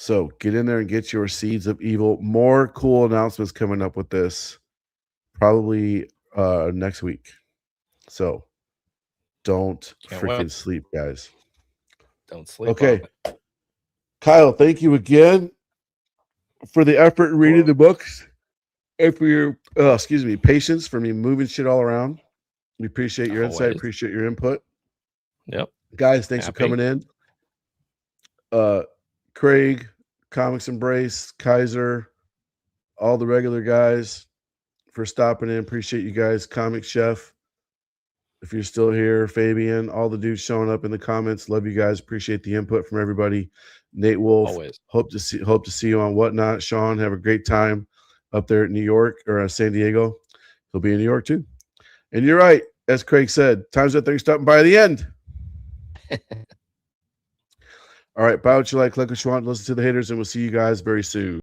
So get in there and get your Seeds of Evil. More cool announcements coming up with this probably next week. So don't Can't freaking wait. sleep, guys. Don't sleep. Okay. On it. Kyle, thank you again for the effort in reading the books and for your patience for me moving shit all around. We appreciate your insight, Always. appreciate your input. Yep. Guys, thanks Happy. for coming in. Craig, Comics Embrace, Kaiser, all the regular guys for stopping in. Appreciate you guys. Comic Chef, if you're still here, Fabian, all the dudes showing up in the comments. Love you guys. Appreciate the input from everybody. Nate Wolf, Always. hope to see you on Whatnot. Sean, have a great time up there at New York or San Diego. He'll be in New York too. And you're right, as Craig said, times that thing stopping by the end. All right, buy what you like, click what you want, listen to the haters, and we'll see you guys very soon.